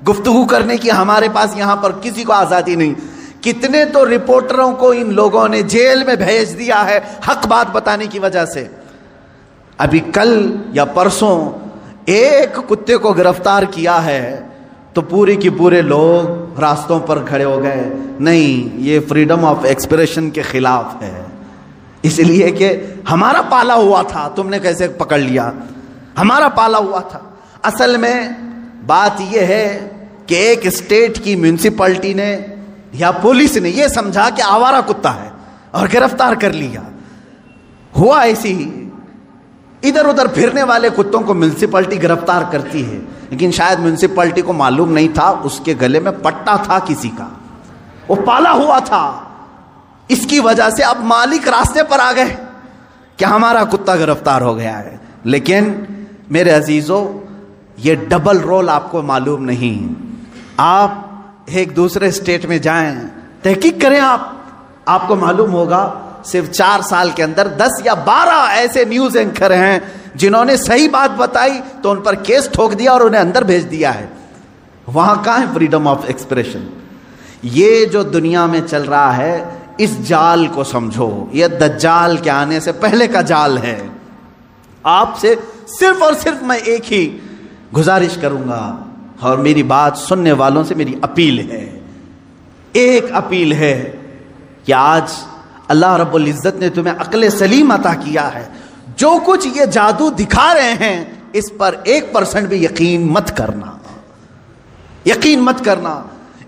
گفتگو کرنے کی ہمارے پاس یہاں پر کسی کو آزادی نہیں. کتنے تو رپورٹروں کو ان لوگوں نے جیل میں بھیج دیا ہے حق بات بتانے کی وجہ سے. ابھی کل یا پرسوں ایک کتے کو گرفتار کیا ہے تو پورے کی پورے لوگ راستوں پر کھڑے ہو گئے. نہیں، یہ فریڈم آف ایکسپریشن کے خلاف ہے، اس لیے کہ ہمارا پالا ہوا تھا. تم نے کیسے پکڑ لیا؟ ہمارا پالا ہوا تھا. اصل میں بات یہ ہے کہ ایک اسٹیٹ کی میونسپلٹی نے یا پولیس نے یہ سمجھا کہ آوارہ کتا ہے اور گرفتار کر لیا. ہوا ایسی ہی، ادھر ادھر پھرنے والے کتوں کو میونسپلٹی گرفتار کرتی ہے، لیکن شاید میونسپلٹی کو معلوم نہیں تھا اس کے گلے میں پٹا تھا کسی کا، وہ پالا ہوا تھا. اس کی وجہ سے اب مالک راستے پر آ گئے کہ ہمارا کتا گرفتار ہو گیا ہے. لیکن میرے عزیزو، یہ ڈبل رول آپ کو معلوم نہیں. آپ ایک دوسرے اسٹیٹ میں جائیں، تحقیق کریں، آپ کو معلوم ہوگا صرف 4 سال کے اندر 10 یا 12 ایسے نیوز اینکر ہیں جنہوں نے صحیح بات بتائی تو ان پر کیس ٹھوک دیا اور انہیں اندر بھیج دیا ہے. وہاں کہاں ہے فریڈم آف ایکسپریشن؟ یہ جو دنیا میں چل رہا ہے اس جال کو سمجھو، یہ دجال کے آنے سے پہلے کا جال ہے. آپ سے صرف اور صرف میں ایک ہی گزارش کروں گا، اور میری بات سننے والوں سے میری اپیل ہے، ایک اپیل ہے کہ آج اللہ رب العزت نے تمہیں عقل سلیم عطا کیا ہے. جو کچھ یہ جادو دکھا رہے ہیں اس پر 1% بھی یقین مت کرنا، یقین مت کرنا.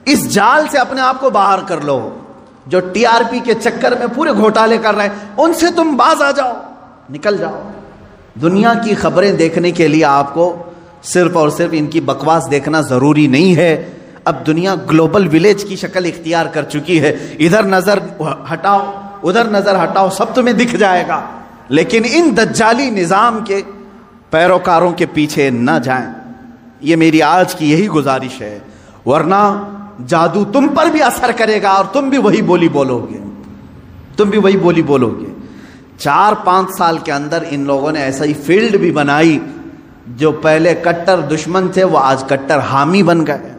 اس جال سے اپنے آپ کو باہر کر لو. جو TRP کے چکر میں پورے گھوٹالے کر رہے ہیں ان سے تم باز آ جاؤ، نکل جاؤ. دنیا کی خبریں دیکھنے کے لیے آپ کو صرف اور صرف ان کی بکواس دیکھنا ضروری نہیں ہے. اب دنیا گلوبل ولیج کی شکل اختیار کر چکی ہے. ادھر نظر ہٹاؤ، ادھر نظر ہٹاؤ، سب تمہیں دکھ جائے گا. لیکن ان دجالی نظام کے پیروکاروں کے پیچھے نہ جائیں، یہ میری آج کی یہی گزارش ہے. ورنہ جادو تم پر بھی اثر کرے گا اور تم بھی وہی بولی بولو گے، تم بھی وہی بولی بولو گے. 4-5 سال کے اندر ان لوگوں نے ایسا ہی فیلڈ بھی بنائی، جو پہلے کٹر دشمن تھے وہ آج کٹر حامی بن گئے،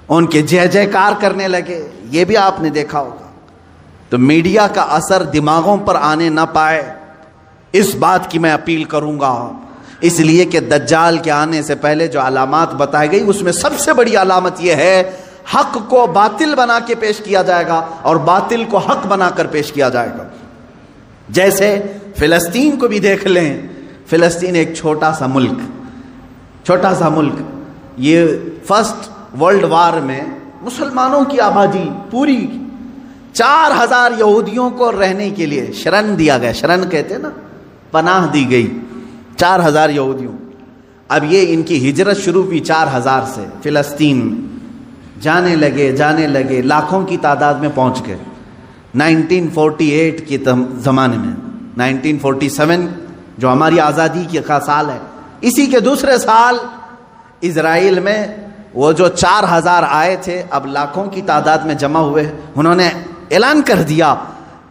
ان کے جے جے کار کرنے لگے. یہ بھی آپ نے دیکھا ہوگا. تو میڈیا کا اثر دماغوں پر آنے نہ پائے، اس بات کی میں اپیل کروں گا. اس لیے کہ دجال کے آنے سے پہلے جو علامات بتائی گئی اس میں سب سے بڑی علامت یہ ہے حق کو باطل بنا کے پیش کیا جائے گا اور باطل کو حق بنا کر پیش کیا جائے گا. جیسے فلسطین کو بھی دیکھ لیں. فلسطین ایک چھوٹا سا ملک، چھوٹا سا ملک. یہ فرسٹ ورلڈ وار میں مسلمانوں کی آبادی پوری 4000 یہودیوں کو رہنے کے لیے شرن دیا گیا. شرن کہتے ہیں نا, پناہ دی گئی 4000 یہودیوں. اب یہ ان کی ہجرت شروع ہوئی 4000 سے فلسطین میں. جانے لگے لاکھوں کی تعداد میں پہنچ گئے. 1948 کے زمانے میں 1947 جو ہماری آزادی کا سال ہے, اسی کے دوسرے سال اسرائیل میں وہ جو 4000 آئے تھے اب لاکھوں کی تعداد میں جمع ہوئے. انہوں نے اعلان کر دیا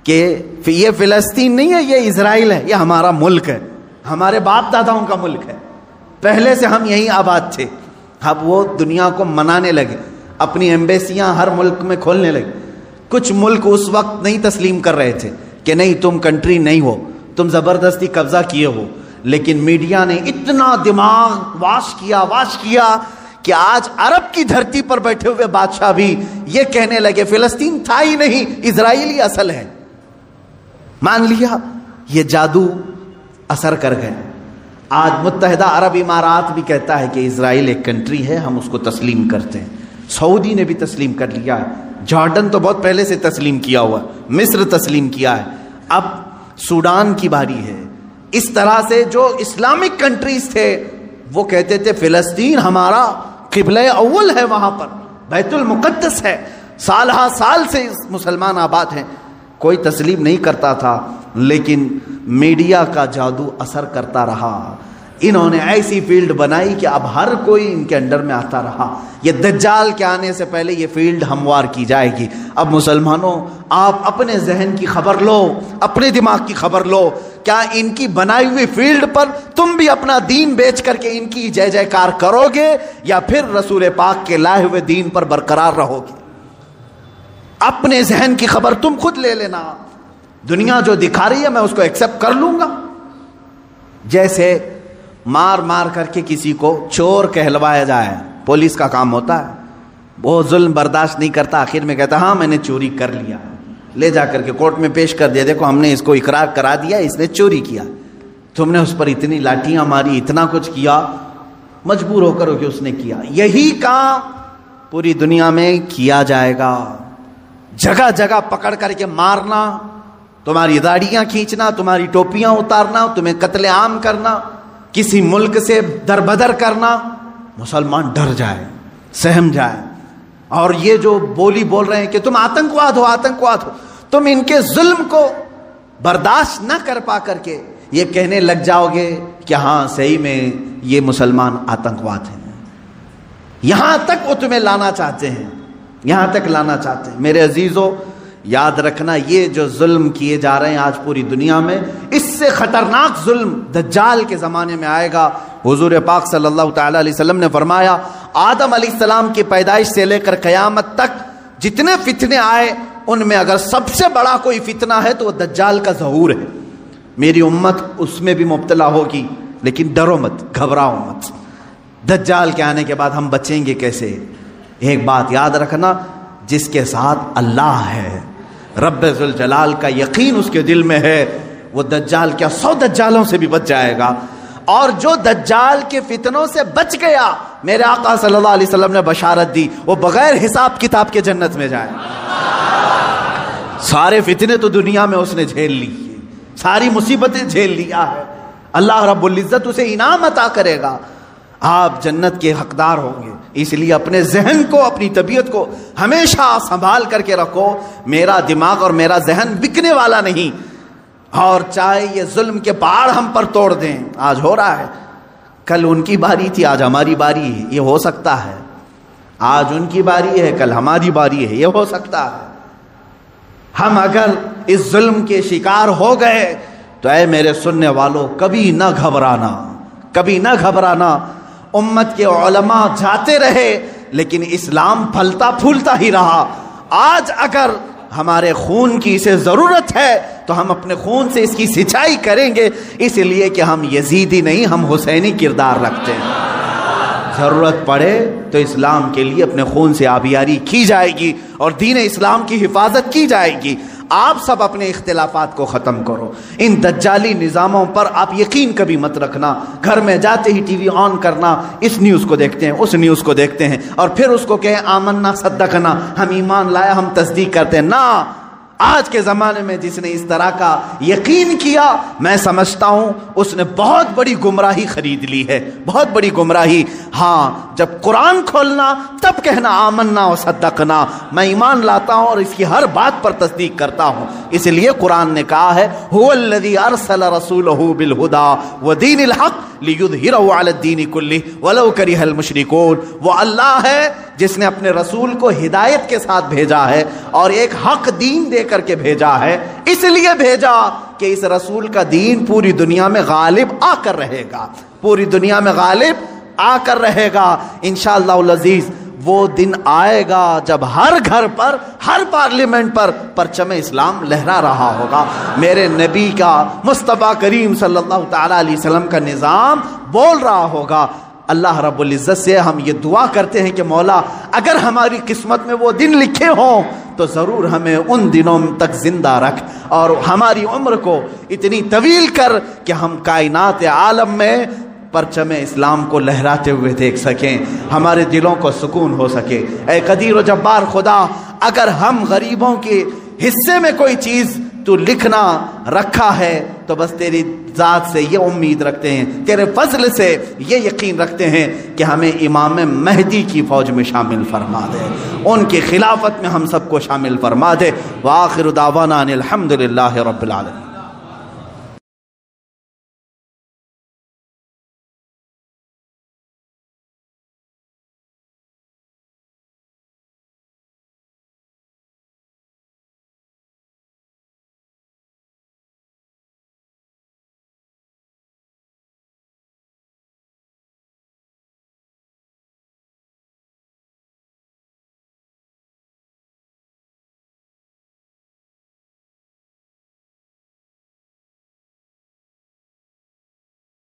کہ یہ فلسطین نہیں ہے, یہ اسرائیل ہے, یہ ہمارا ملک ہے, ہمارے باپ داداؤں کا ملک ہے, پہلے سے ہم یہیں آباد تھے. اب وہ دنیا کو منانے لگے, اپنی ایمبیسیاں ہر ملک میں کھولنے لگے. کچھ ملک اس وقت نہیں تسلیم کر رہے تھے کہ نہیں تم کنٹری نہیں ہو, تم زبردستی قبضہ کیے ہو. لیکن میڈیا نے اتنا دماغ واش کیا کہ آج عرب کی دھرتی پر بیٹھے ہوئے بادشاہ بھی یہ کہنے لگے فلسطین تھا ہی نہیں, اسرائیلی اصل ہے. مان لیا, یہ جادو اثر کر گئے. آج متحدہ عرب امارات بھی کہتا ہے کہ اسرائیل ایک کنٹری ہے, ہم اس کو تسلیم کرتے ہیں. سعودی نے بھی تسلیم کر لیا ہے. جارڈن تو بہت پہلے سے تسلیم کیا ہوا ہے. مصر تسلیم کیا ہے. اب سوڈان کی باری ہے. اس طرح سے جو اسلامک کنٹریز تھے وہ کہتے تھے فلسطین ہمارا قبلہ اول ہے, وہاں پر بیت المقدس ہے, سال ہا سال سے مسلمان آباد ہیں. کوئی تسلیم نہیں کرتا تھا, لیکن میڈیا کا جادو اثر کرتا رہا. انہوں نے ایسی فیلڈ بنائی کہ اب ہر کوئی ان کے انڈر میں آتا رہا. یہ دجال کے آنے سے پہلے یہ فیلڈ ہموار کی جائے گی. اب مسلمانوں, آپ اپنے ذہن کی خبر لو, اپنے دماغ کی خبر لو. کیا ان کی بنائی ہوئی فیلڈ پر تم بھی اپنا دین بیچ کر کے ان کی جے جے کار کرو گے, یا پھر رسول پاک کے لائے ہوئے دین پر برقرار رہو گے؟ اپنے ذہن کی خبر تم خود لے لینا. دنیا جو دکھا رہی ہے میں اس کو ایکسپٹ کر لوں گا. جیسے مار کر کے کسی کو چور کہلوایا جائے, پولیس کا کام ہوتا ہے. وہ ظلم برداشت نہیں کرتا, آخر میں کہتا ہاں میں نے چوری کر لیا, لے جا کر کے کورٹ میں پیش کر دیا, دیکھو ہم نے اس کو اقرار کرا دیا, اس نے چوری کیا, تم نے اس پر اتنی لاٹیاں ماری, اتنا کچھ کیا, مجبور ہو کر کہ اس نے کیا. یہی کام پوری دنیا میں کیا جائے گا. جگہ جگہ پکڑ کر کے مارنا, تمہاری داڑیاں کھینچنا, تمہاری ٹوپیاں اتارنا, تمہیں قتل عام کرنا, کسی ملک سے دربدر کرنا. مسلمان ڈر جائے, سہم جائے. اور یہ جو بولی بول رہے ہیں کہ تم آتنکواد ہو, تم ان کے ظلم کو برداشت نہ کر پا کر کے یہ کہنے لگ جاؤ گے کہ ہاں صحیح میں یہ مسلمان آتنکواد ہیں. یہاں تک وہ تمہیں لانا چاہتے ہیں, یہاں تک لانا چاہتے ہیں. میرے عزیزو, یاد رکھنا یہ جو ظلم کیے جا رہے ہیں آج پوری دنیا میں, اس سے خطرناک ظلم دجال کے زمانے میں آئے گا. حضور پاک صلی اللہ تعالی علیہ وسلم نے فرمایا آدم علیہ السلام کی پیدائش سے لے کر قیامت تک جتنے فتنے آئے ان میں اگر سب سے بڑا کوئی فتنہ ہے تو وہ دجال کا ظہور ہے. میری امت اس میں بھی مبتلا ہوگی, لیکن ڈرو مت, گھبراؤ مت. دجال کے آنے کے بعد ہم بچیں گے کیسے؟ ایک بات یاد رکھنا, جس کے ساتھ اللہ ہے, رب ذوالجلال کا یقین اس کے دل میں ہے, وہ دجال کیا 100 دجالوں سے بھی بچ جائے گا. اور جو دجال کے فتنوں سے بچ گیا, میرے آقا صلی اللہ علیہ وسلم نے بشارت دی, وہ بغیر حساب کتاب کے جنت میں جائے. سارے فتنے تو دنیا میں اس نے جھیل لی, ساری مصیبتیں جھیل لیا ہے. اللہ رب العزت اسے انعام عطا کرے گا, آپ جنت کے حقدار ہوں گے. اس لیے اپنے ذہن کو, اپنی طبیعت کو ہمیشہ سنبھال کر کے رکھو. میرا دماغ اور میرا ذہن بکنے والا نہیں. اور چاہے یہ ظلم کے پہاڑ ہم پر توڑ دیں, آج ہو رہا ہے, کل ان کی باری تھی, آج ہماری باری ہے, یہ ہو سکتا ہے. آج ان کی باری ہے, کل ہماری باری ہے, یہ ہو سکتا ہے. ہم اگر اس ظلم کے شکار ہو گئے تو اے میرے سننے والوں, کبھی نہ گھبرانا, کبھی نہ گھبرانا. امت کے علماء جاتے رہے لیکن اسلام پھلتا پھولتا ہی رہا. آج اگر ہمارے خون کی اسے ضرورت ہے تو ہم اپنے خون سے اس کی سچائی کریں گے, اس لیے کہ ہم یزیدی نہیں, ہم حسینی کردار رکھتے ہیں. ضرورت پڑے تو اسلام کے لیے اپنے خون سے آبیاری کی جائے گی اور دین اسلام کی حفاظت کی جائے گی. آپ سب اپنے اختلافات کو ختم کرو. ان دجالی نظاموں پر آپ یقین کبھی مت رکھنا. گھر میں جاتے ہی ٹی وی آن کرنا, اس نیوز کو دیکھتے ہیں, اس نیوز کو دیکھتے ہیں, اور پھر اس کو کہیں آمنا صدقنا, ہم ایمان لائے, ہم تصدیق کرتے ہیں. نہ, آج کے زمانے میں جس نے اس طرح کا یقین کیا, میں سمجھتا ہوں اس نے بہت بڑی گمراہی خرید لی ہے, بہت بڑی گمراہی. ہاں, جب قرآن کھولنا تب کہنا آمنا و صدقنا, میں ایمان لاتا ہوں اور اس کی ہر بات پر تصدیق کرتا ہوں. اس لیے قرآن نے کہا ہے هو الذی ارسل رسولہ بالہدی ودین الحق لیظہرہ علی الدین کلہ ولو کرہ المشرکون. وہ اللہ ہے جس نے اپنے رسول کو ہدایت کے ساتھ بھیجا ہے اور ایک حق دین دے کر کے بھیجا ہے. اس لیے بھیجا کہ اس رسول کا دین پوری دنیا میں غالب آ کر رہے گا, پوری دنیا میں غالب آ کر رہے گا انشاءاللہ العزیز. وہ دن آئے گا جب ہر گھر پر, ہر پارلیمنٹ پر پرچم اسلام لہرا رہا ہوگا. میرے نبی کا, مصطفیٰ کریم صلی اللہ تعالی علیہ وسلم کا نظام بول رہا ہوگا. اللہ رب العزت سے ہم یہ دعا کرتے ہیں کہ مولا اگر ہماری قسمت میں وہ دن لکھے ہوں تو ضرور ہمیں ان دنوں تک زندہ رکھ اور ہماری عمر کو اتنی طویل کر کہ ہم کائنات عالم میں پرچم اسلام کو لہراتے ہوئے دیکھ سکیں, ہمارے دلوں کو سکون ہو سکے. اے قدیر و جبار خدا, اگر ہم غریبوں کے حصے میں کوئی چیز تو لکھنا رکھا ہے تو بس تیری ذات سے یہ امید رکھتے ہیں, تیرے فضل سے یہ یقین رکھتے ہیں کہ ہمیں امام مہدی کی فوج میں شامل فرما دے, ان کی خلافت میں ہم سب کو شامل فرما دے. وآخر دعوانا ان الحمد للہ رب العالمین.